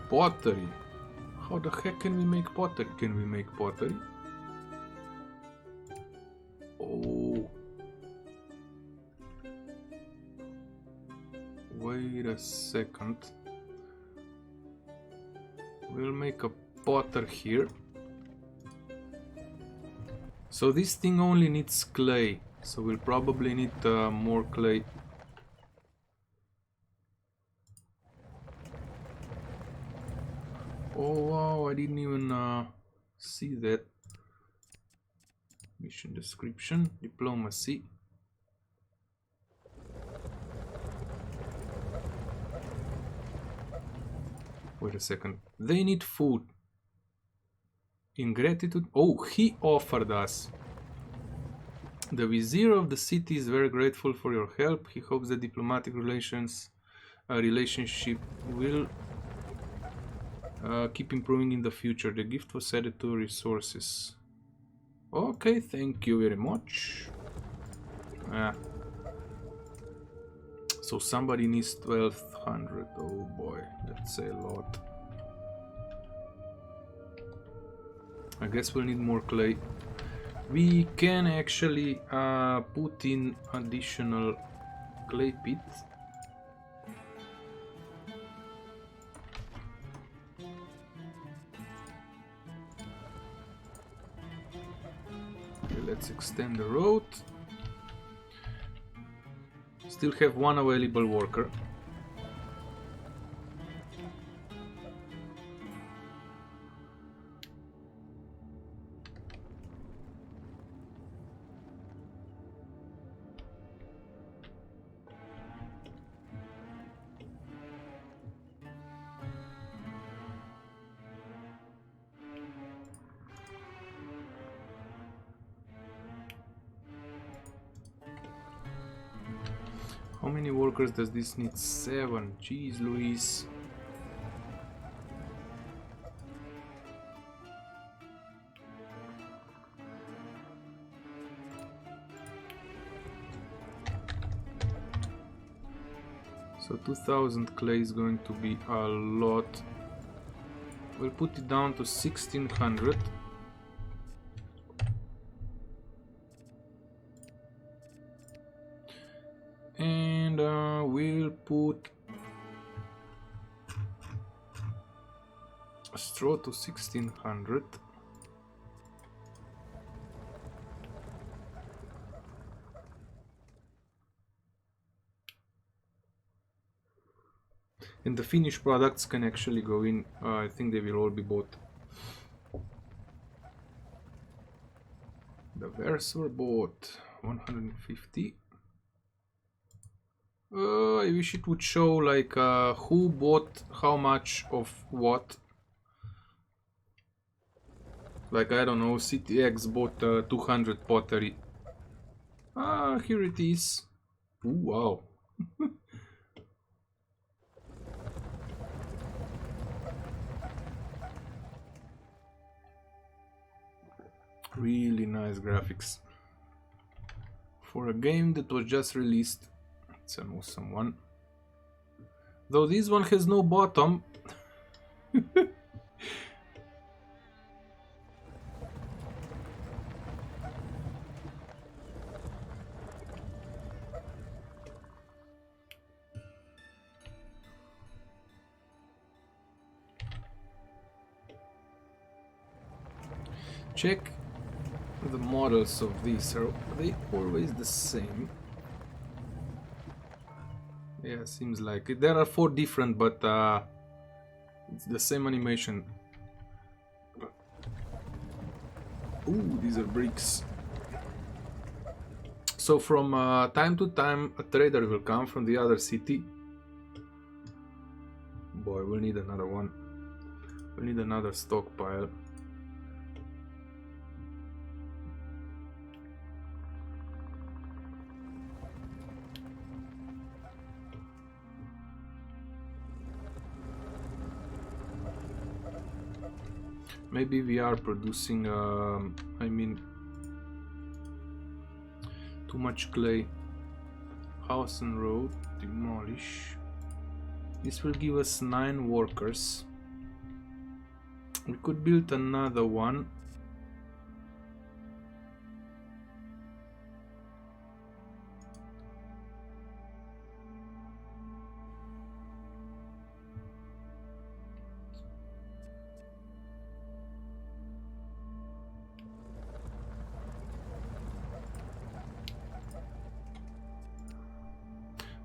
pottery. How the heck can we make pottery? Can we make pottery? Oh. Wait a second. We'll make a potter here. So this thing only needs clay. So we'll probably need more clay. Oh wow, I didn't even see that. Mission description, diplomacy. Wait a second. They need food. In gratitude. Oh, he offered us. The vizier of the city is very grateful for your help. He hopes the diplomatic relationship will keep improving in the future. The gift was added to resources. Okay, thank you very much. So somebody needs 1200. Oh boy, that's a lot. I guess we'll need more clay. We can actually put in additional clay pits. Okay, let's extend the road. Still have one available worker. How many workers does this need? 7. Jeez Louise. So 2000 clay is going to be a lot. We'll put it down to 1600. And we'll put straw to 1600. And the finished products can actually go in. I think they will all be bought. The wares were bought 150. I wish it would show like who bought how much of what. Like, I don't know, CTX bought 200 pottery. Ah, here it is. Ooh, wow. Really nice graphics. For a game that was just released, it's an awesome one. Though this one has no bottom. Check the models of these. Are they always the same? Yeah, seems like it. There are 4 different, but it's the same animation. Ooh, these are bricks. So from time to time a trader will come from the other city. Boy, we'll need another one. We'll need another stockpile. Maybe we are producing, I mean, Too much clay. House and road, demolish. This will give us 9 workers. We could build another one.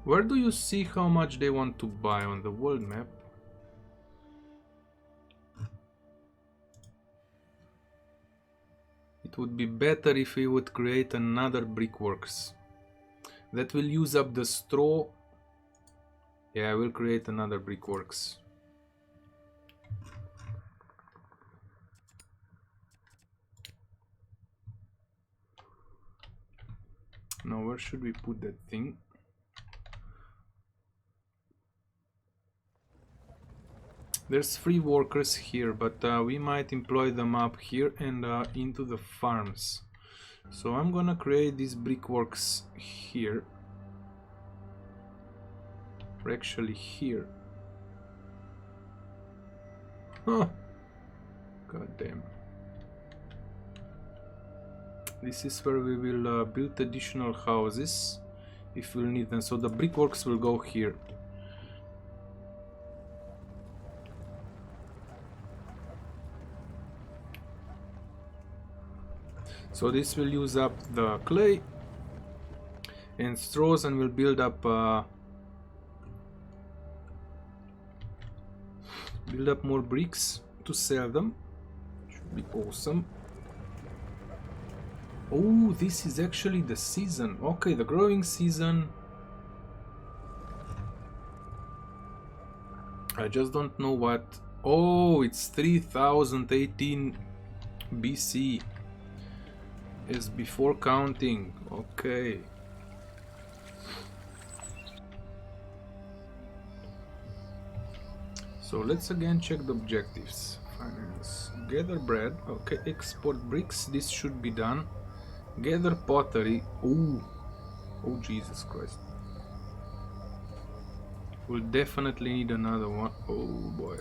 Where do you see how much they want to buy on the world map? It would be better if we would create another brickworks. That will use up the straw. Yeah, I will create another brickworks. Now where should we put that thing? There's 3 workers here, but we might employ them up here and into the farms. So I'm gonna create these brickworks here. Or actually here. Huh. God damn. This is where we will build additional houses if we'll need them. So the brickworks will go here. So this will use up the clay and straws, and will build up more bricks to sell them. Should be awesome. Oh, this is actually the season. Okay, the growing season. I just don't know what. Oh, it's 3018 BC. Is before counting. Okay. So let's again check the objectives. Finance. Gather bread. Okay. Export bricks. This should be done. Gather pottery. Ooh. Oh, Jesus Christ. We'll definitely need another one. Oh boy.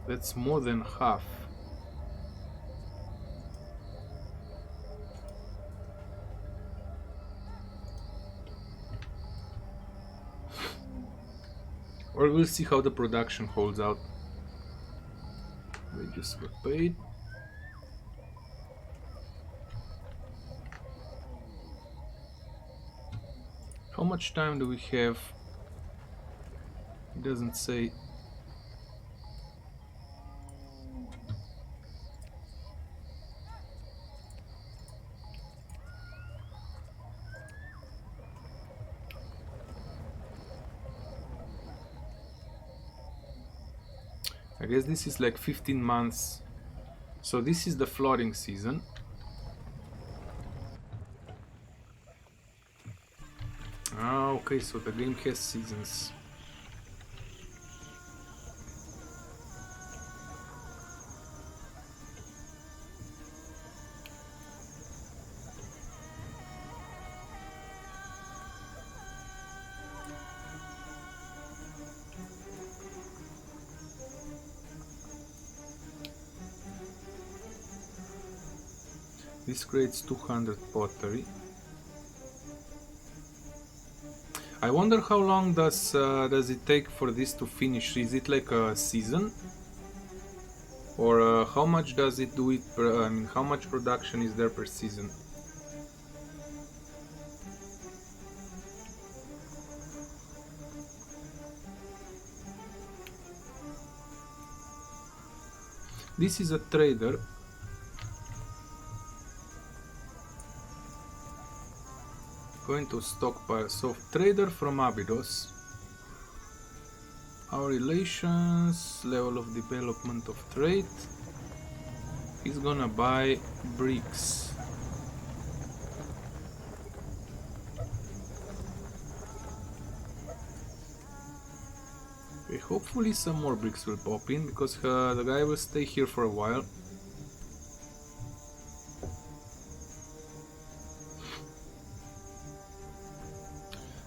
That's more than half. Or we'll see how the production holds out. Wages were paid. How much time do we have? It doesn't say. I guess this is like 15 months. So this is the flooding season. Ah, okay, so the game has seasons. This creates 200 pottery. I wonder how long does it take for this to finish? Is it like a season? Or how much does it do it per, I mean, how much production is there per season? This is a trader. Going to stockpile. So trader from Abydos. Our relations, level of development of trade. He's gonna buy bricks. Okay, hopefully some more bricks will pop in, because the guy will stay here for a while.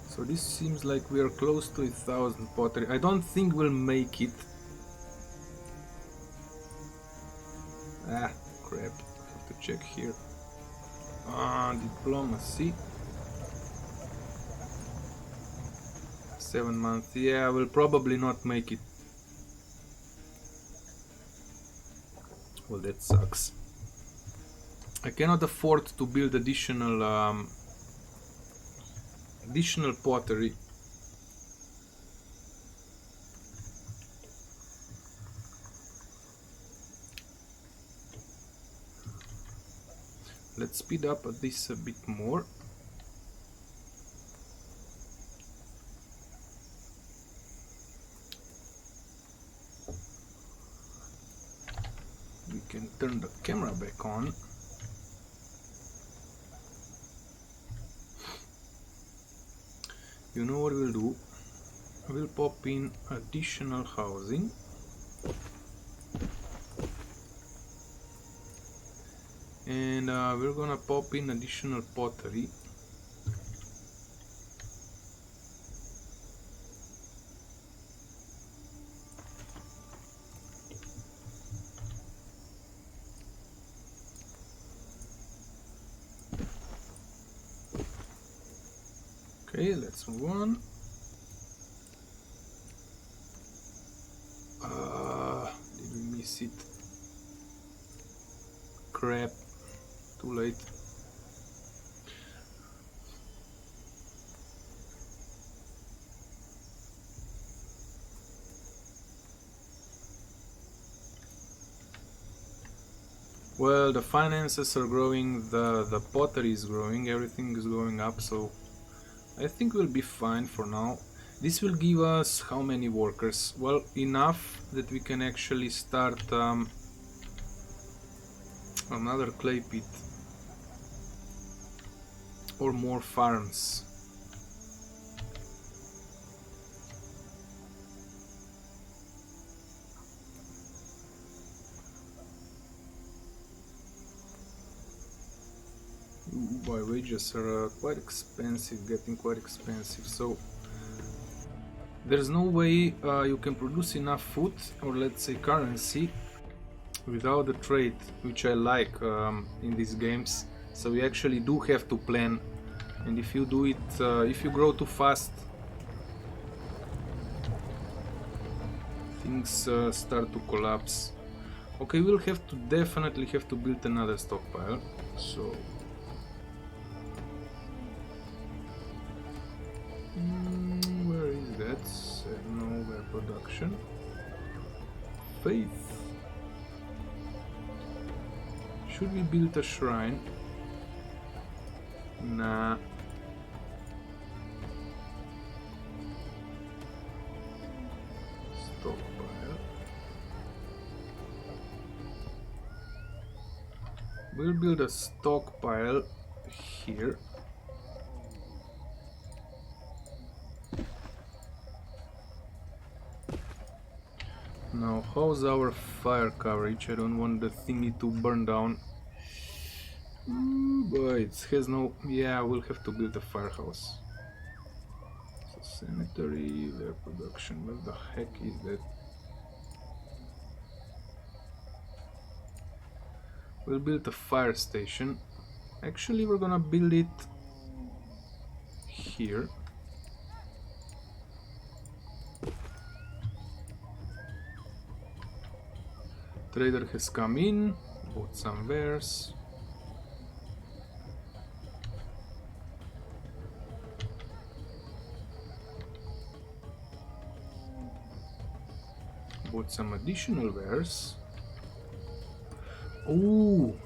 So this seems like we are close to 1,000 pottery. I don't think we'll make it. Ah, crap. I have to check here. Diplomacy. 7 months. Yeah, we'll probably not make it. Well, that sucks. I cannot afford to build additional pottery. Let's speed up this a bit more. We can turn the camera back on. You know what we'll do? We'll pop in additional housing. And we're gonna pop in additional pottery. Okay, let's move on. Did we miss it? Crap. Too late. Well, the finances are growing, the pottery is growing, everything is going up, so I think we'll be fine for now. This will give us how many workers? Well, enough that we can actually start another clay pit or more farms. Boy, wages are quite expensive, getting quite expensive, so there's no way you can produce enough food, or let's say currency, without the trade, which I like in these games. So you actually do have to plan, and if you do it, if you grow too fast, things start to collapse. Okay, we'll definitely have to build another stockpile, so where is that? Nowhere production. Faith. Should we build a shrine? Nah. Stockpile. We'll build a stockpile here. Now, how's our fire coverage? I don't want the thingy to burn down. But it has no... Yeah, we'll have to build a firehouse. So sanitary, their production. What the heck is that? We'll build a fire station. Actually, we're gonna build it here. Trader has come in, bought some wares. Bought some additional wares. Ooh!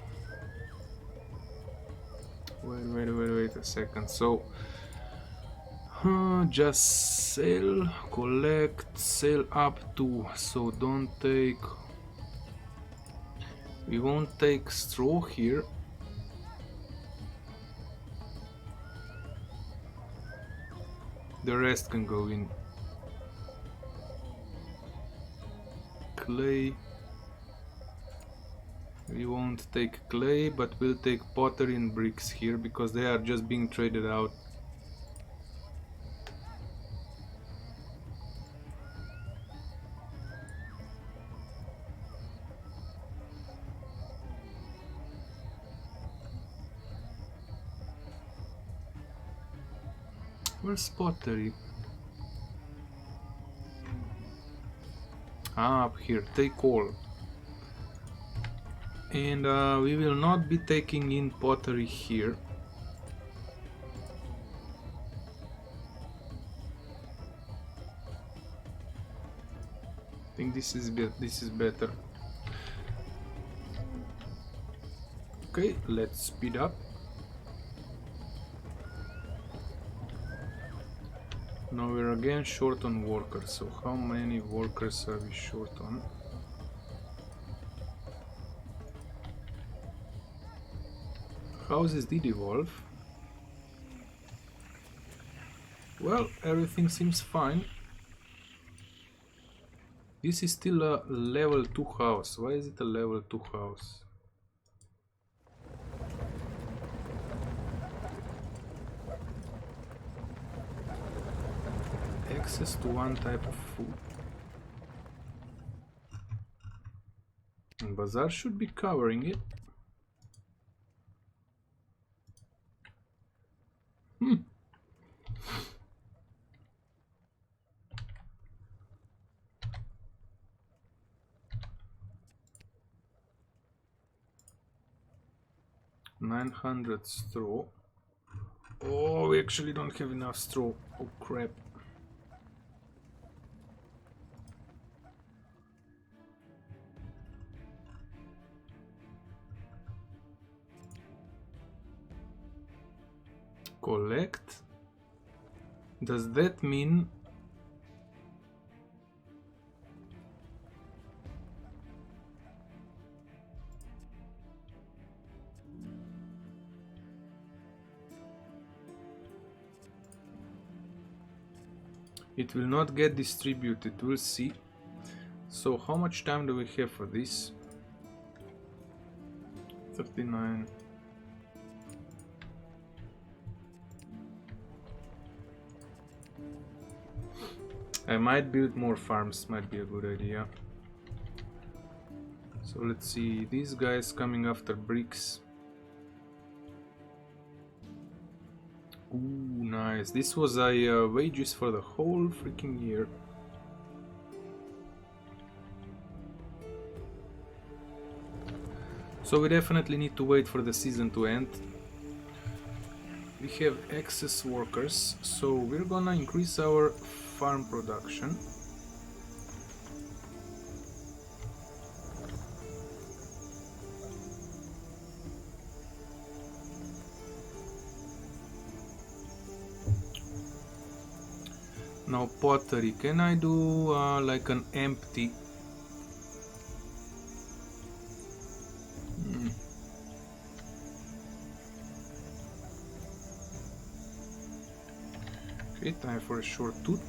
Wait a second. So, just sell, collect, sell up to. So don't take. We won't take straw here. The rest can go in. clay. We won't take clay, but we'll take pottery and bricks here because they are just being traded out. Where's pottery? Ah, up here. Take all. And we will not be taking in pottery here. I think this is better. Okay, let's speed up. Now we're again short on workers. So how many workers are we short on? Houses did evolve. Well, everything seems fine. This is still a level 2 house. Why is it a level 2 house? Access to one type of food. And Bazaar should be covering it. 900 straw. Oh, we actually don't have enough straw. Oh crap. Collect. Does that mean it will not get distributed? We'll see. So how much time do we have for this? 39. I might build more farms, might be a good idea. So let's see, these guys coming after bricks. Ooh, nice. This was a wages for the whole freaking year. So we definitely need to wait for the season to end. We have excess workers, so we're gonna increase our farm production. Now pottery, can I do like an empty? Okay, time for a short tooth.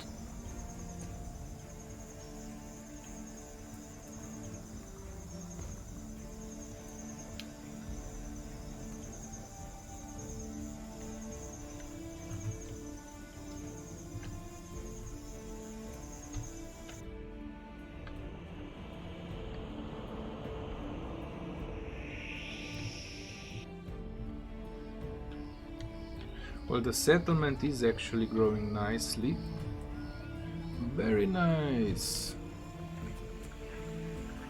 Well, the settlement is actually growing nicely. Very nice.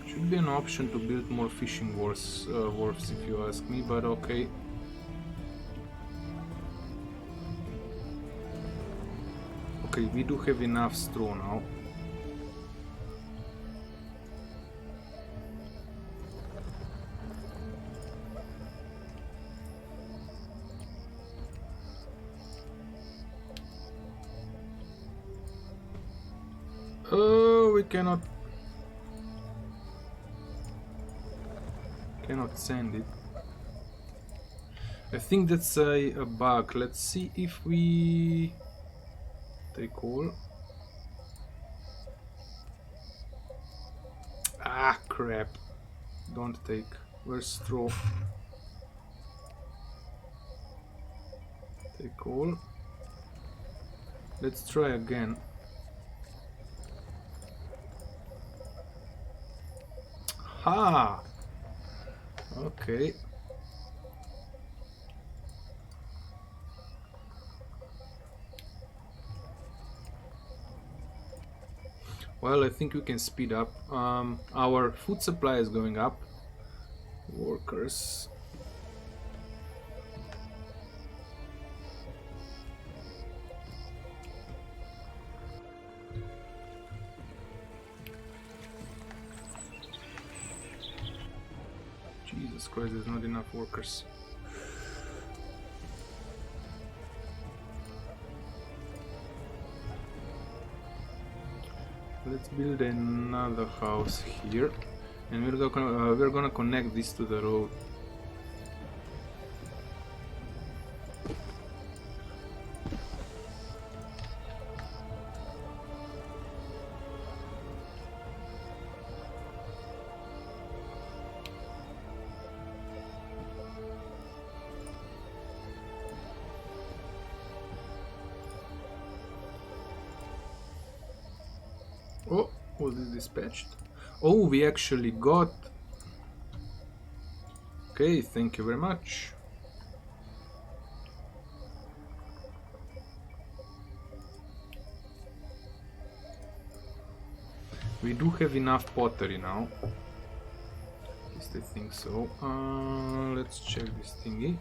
Should be an option to build more fishing wharfs if you ask me, but okay. Okay, we do have enough straw now. Oh, we cannot send it. I think that's a bug. Let's see if we take all. Ah, crap. Don't take. Where's straw? Take all. Let's try again. Ha! Okay. Well, I think we can speed up. Our food supply is going up. Workers. Jesus Christ, there's not enough workers. Let's build another house here, and we're gonna connect this to the road. Oh, was this dispatched? Oh, we actually got... Okay, thank you very much. We do have enough pottery now. At least I think so. Let's check this thingy.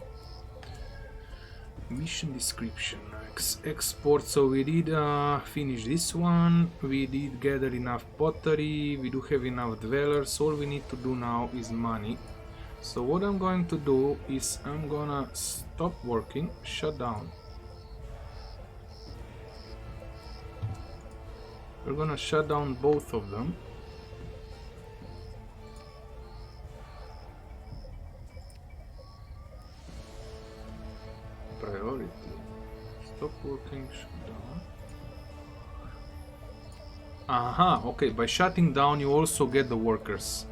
Mission description. Export. So we did finish this one. We did gather enough pottery. We do have enough dwellers. All we need to do now is money. So what I'm going to do is I'm gonna stop working, shut down. We're gonna shut down both of them. Priority. Stop working, shut down. Aha, okay, by shutting down you also get the workers.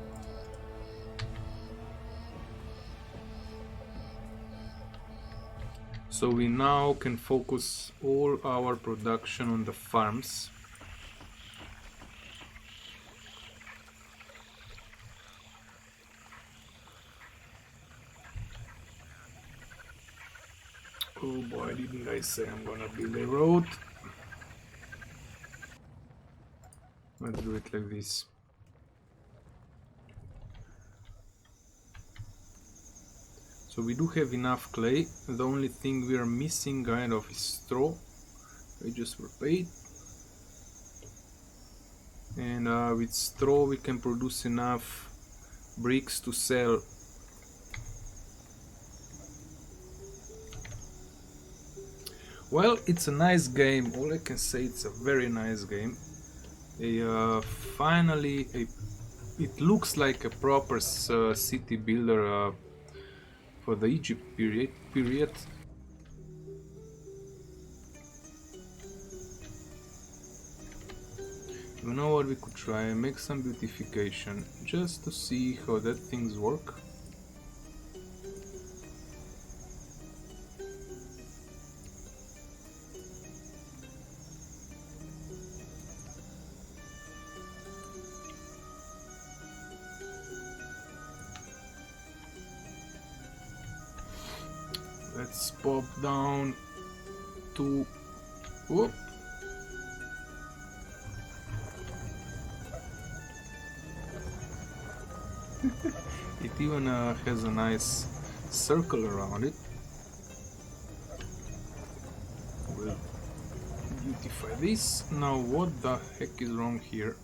So we now can focus all our production on the farms. Oh boy, didn't I say I'm gonna build a road? Let's do it like this. So we do have enough clay. The only thing we are missing kind of is straw. Wages were paid. And with straw we can produce enough bricks to sell. Well, it's a nice game. All I can say, it's a very nice game. Finally, it looks like a proper city builder for the Egypt period. You know what we could try? Make some beautification just to see how that things work. Let's pop down to... Whoop. It even has a nice circle around it. We'll beautify this. Now what the heck is wrong here?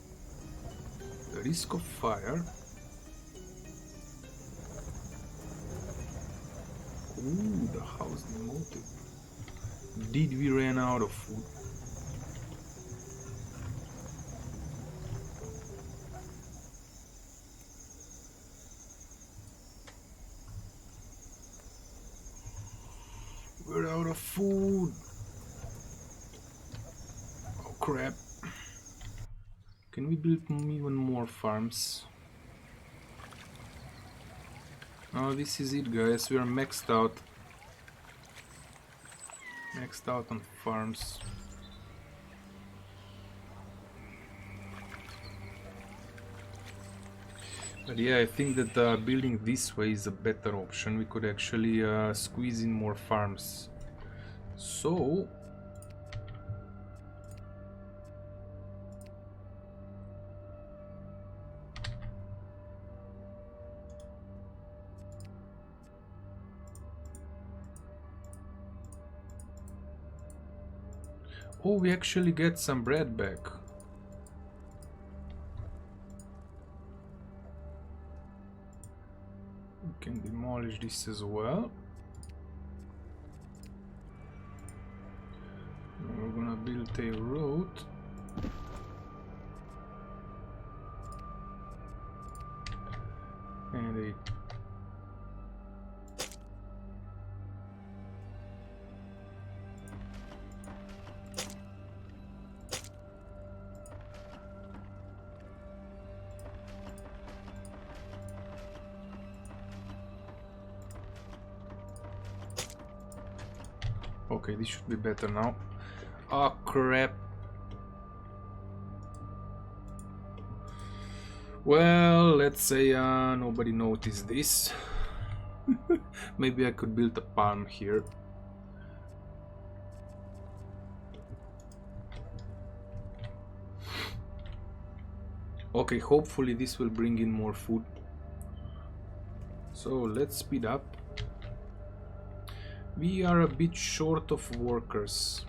The risk of fire. Ooh, the house demoted. Did we run out of food? We're out of food. Oh crap. Can we build even more farms? Oh, this is it, guys. We are maxed out. Maxed out on farms. But yeah, I think that building this way is a better option. We could actually squeeze in more farms. So... oh, we actually get some bread back. We can demolish this as well. We're gonna build a road. And a... okay, this should be better now. Oh crap. Well, let's say nobody noticed this. Maybe I could build a palm here. Okay, hopefully this will bring in more food. So let's speed up. We are a bit short of workers.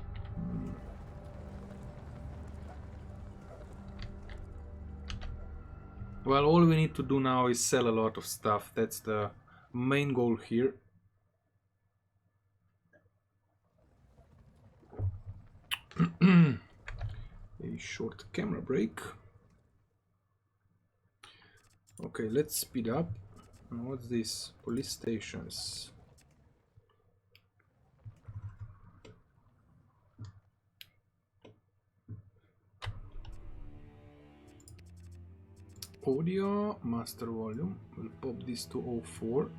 Well, all we need to do now is sell a lot of stuff. That's the main goal here. A short camera break. Okay, let's speed up. What's this? Police stations. Audio, master volume. We'll pop this to 04.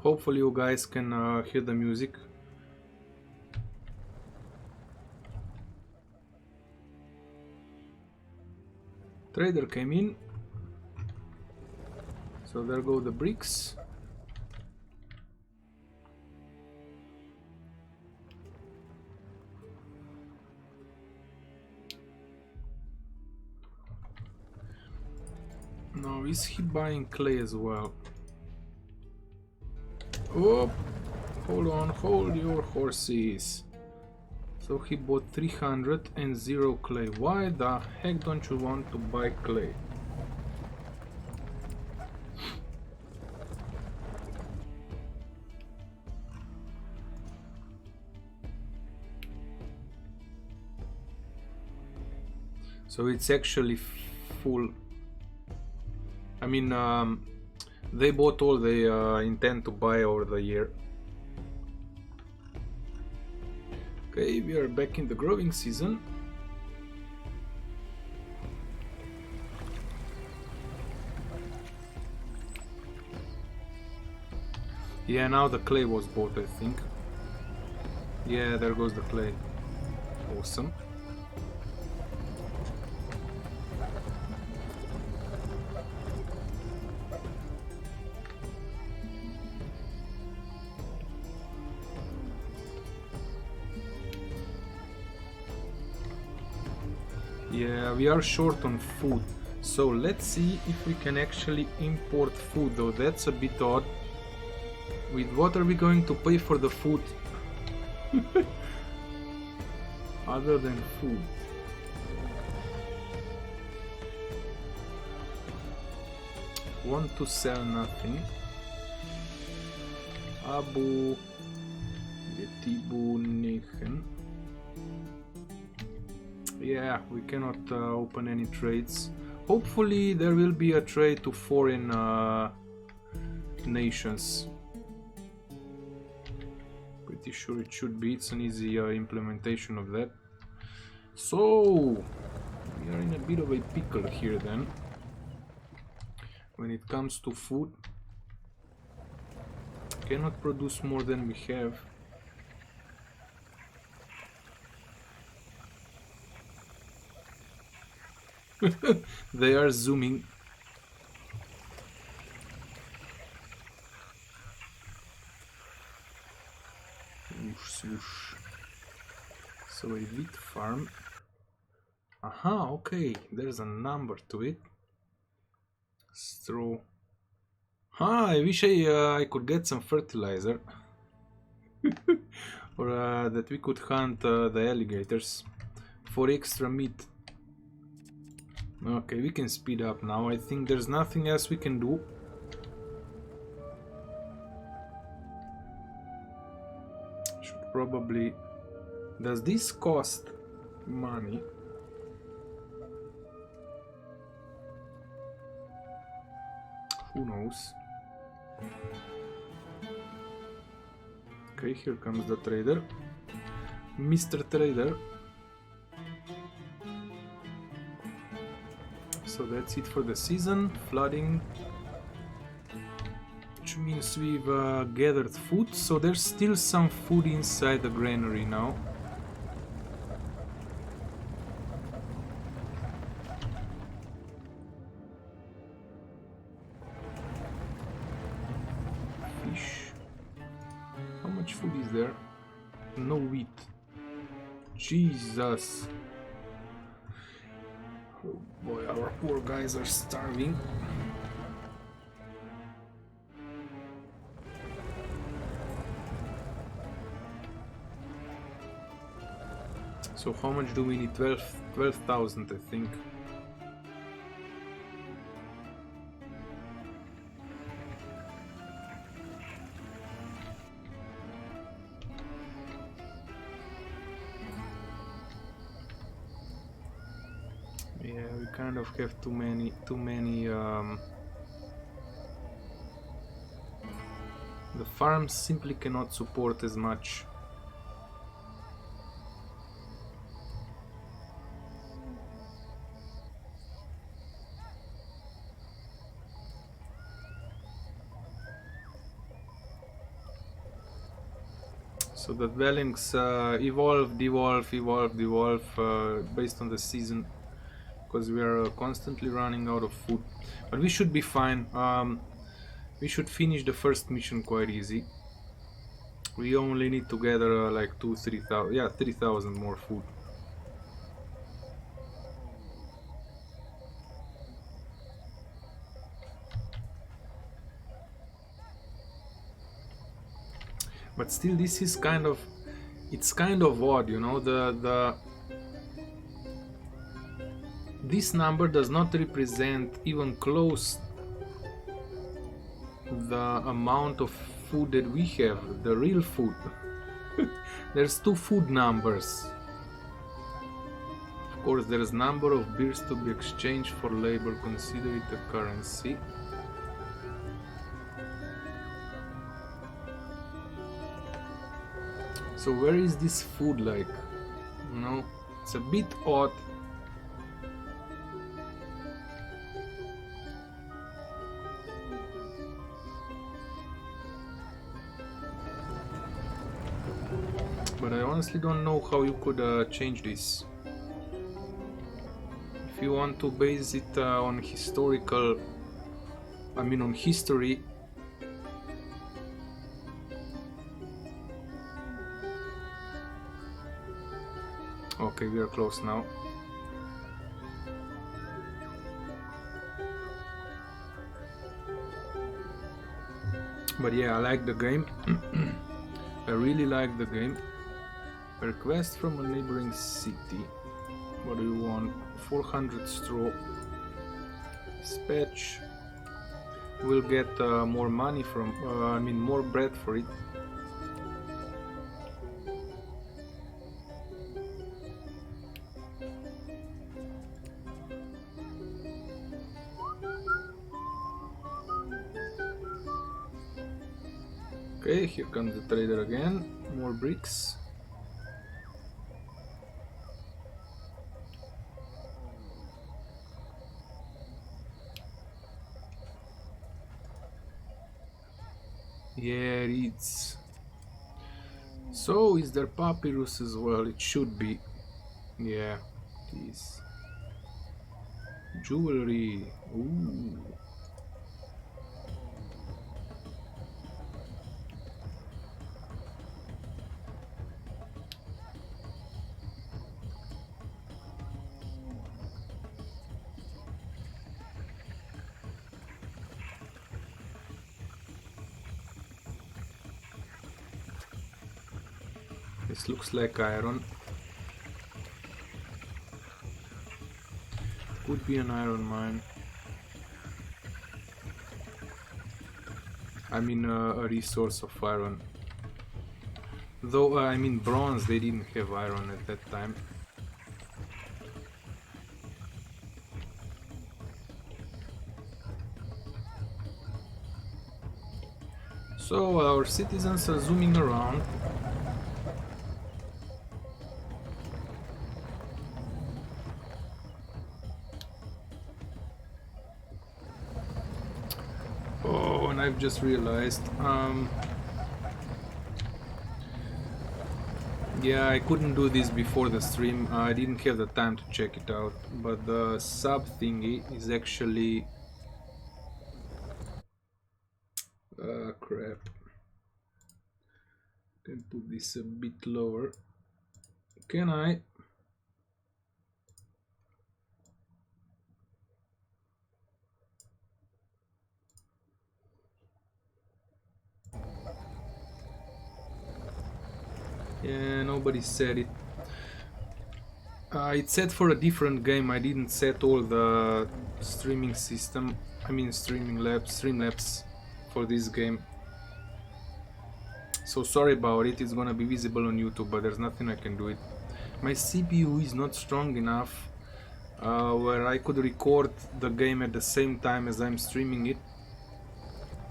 Hopefully you guys can hear the music. Trader came in. So there go the bricks. Now, is he buying clay as well? Oh, hold on, hold your horses. So he bought 300 and 0 clay. Why the heck don't you want to buy clay? So it's actually full. I mean, they bought all they intend to buy over the year. Okay, we are back in the growing season. Yeah, now the clay was bought, I think. Yeah, there goes the clay. Awesome. Yeah, we are short on food, so let's see if we can actually import food, though that's a bit odd. With what are we going to pay for the food? Other than food. Want to sell nothing. Abu Getibu Nehen. Yeah, we cannot open any trades. Hopefully there will be a trade to foreign nations. Pretty sure it should be. It's an easy implementation of that. So We are in a bit of a pickle here then. When it comes to food, cannot produce more than we have. They are zooming. So a wheat farm. Aha, okay, there's a number to it. Straw. Ah, I wish I could get some fertilizer. Or that we could hunt the alligators for extra meat. Okay, we can speed up now. I think there's nothing else we can do. Should probably... Does this cost money? Who knows? Okay, here comes the trader. Mr. Trader. So that's it for the season. Flooding. Which means we've gathered food. So there's still some food inside the granary now. Food is there? No wheat. Jesus. Oh boy, our poor guys are starving. So how much do we need? 12,000 I think. Yeah, we kind of have too many the farms simply cannot support as much. So the dwellings evolve, devolve, based on the season, because we are constantly running out of food. But we should be fine. We should finish the first mission quite easy. We only need to gather like 3,000, yeah, 3,000 more food. But still, this is kind of, it's kind of odd, you know, this number does not represent even close the amount of food that we have, the real food. There's two food numbers. Of course, there's number of beers to be exchanged for labor, consider it a currency. So where is this food, like, you know, it's a bit odd. But I honestly don't know how you could change this. If you want to base it on historical, I mean on history. Okay, we are close now. But yeah, I like the game. I really like the game. A request from a neighboring city. What do you want? 400 straw. Dispatch. We'll get more money from, I mean more bread for it. Okay, here comes the trader again. More bricks. Yeah, it's... So is there papyrus as well? It should be. Yeah, it is. Jewelry. Ooh. This looks like iron. Could be an iron mine. I mean a resource of iron. Though I mean bronze, they didn't have iron at that time. So our citizens are zooming around. Oh, and I've just realized, yeah, I couldn't do this before the stream. I didn't have the time to check it out. But the sub thingy is actually... crap. Can put this a bit lower. Can I? Yeah, nobody said it. It's set for a different game. I didn't set all the streaming system. I mean Streamlabs for this game. So sorry about it. It's gonna be visible on YouTube, but there's nothing I can do it. My CPU is not strong enough where I could record the game at the same time as I'm streaming it.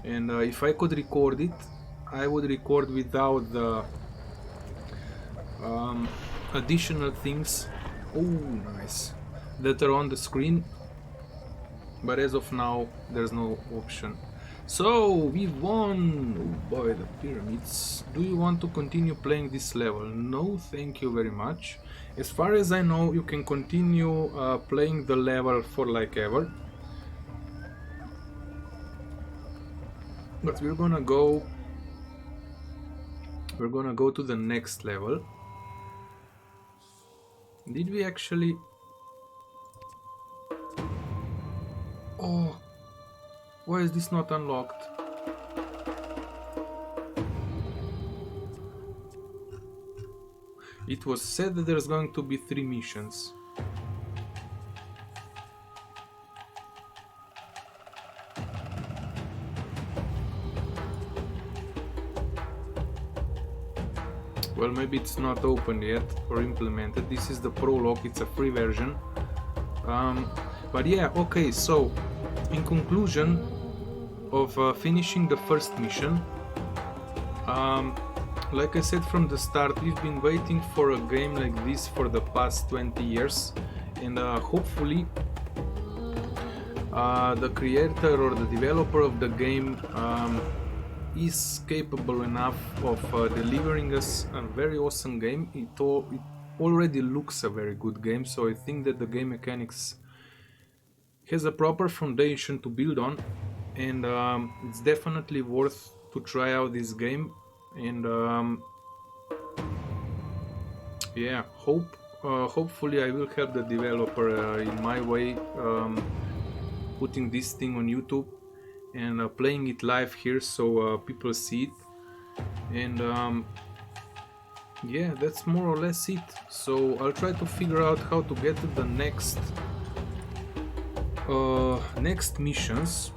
And if I could record it, I would record without the additional things. Oh, nice. That are on the screen. But as of now, there's no option. So, we won! Oh boy, the pyramids. Do you want to continue playing this level? No, thank you very much. As far as I know, you can continue playing the level for like ever. But we're gonna go to the next level. Did we actually... Oh, why is this not unlocked? It was said that there's going to be 3 missions. Well, maybe it's not open yet or implemented. This is the Prologue, it's a free version. But yeah, okay, so in conclusion of finishing the first mission, like I said from the start, we've been waiting for a game like this for the past 20 years, and hopefully the creator or the developer of the game is capable enough of delivering us a very awesome game. It already looks a very good game, so I think that the game mechanics has a proper foundation to build on, and it's definitely worth to try out this game. And yeah, hopefully I will help the developer in my way, putting this thing on YouTube and playing it live here so people see it. And yeah, that's more or less it. So I'll try to figure out how to get to the next missions.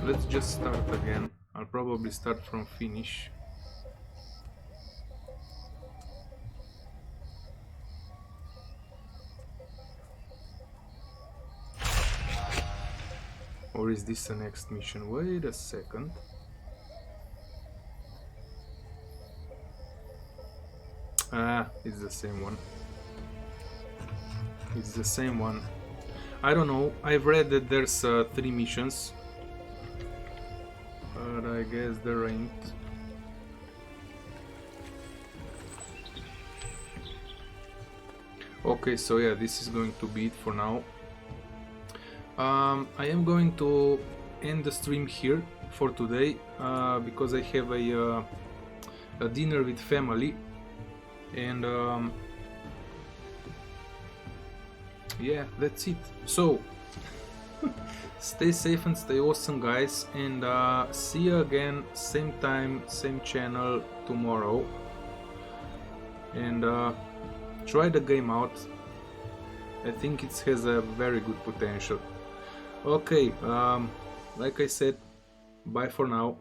Let's just start again. I'll probably start from finish. Or is this the next mission? Wait a second. Ah, it's the same one. It's the same one. I don't know. I've read that there's 3 missions, but I guess there ain't. Okay, so yeah, this is going to be it for now. I am going to end the stream here for today because I have a dinner with family, and yeah, that's it. So stay safe and stay awesome, guys, and see you again, same time, same channel tomorrow, and try the game out. I think it has a very good potential. Okay, like I said, bye for now.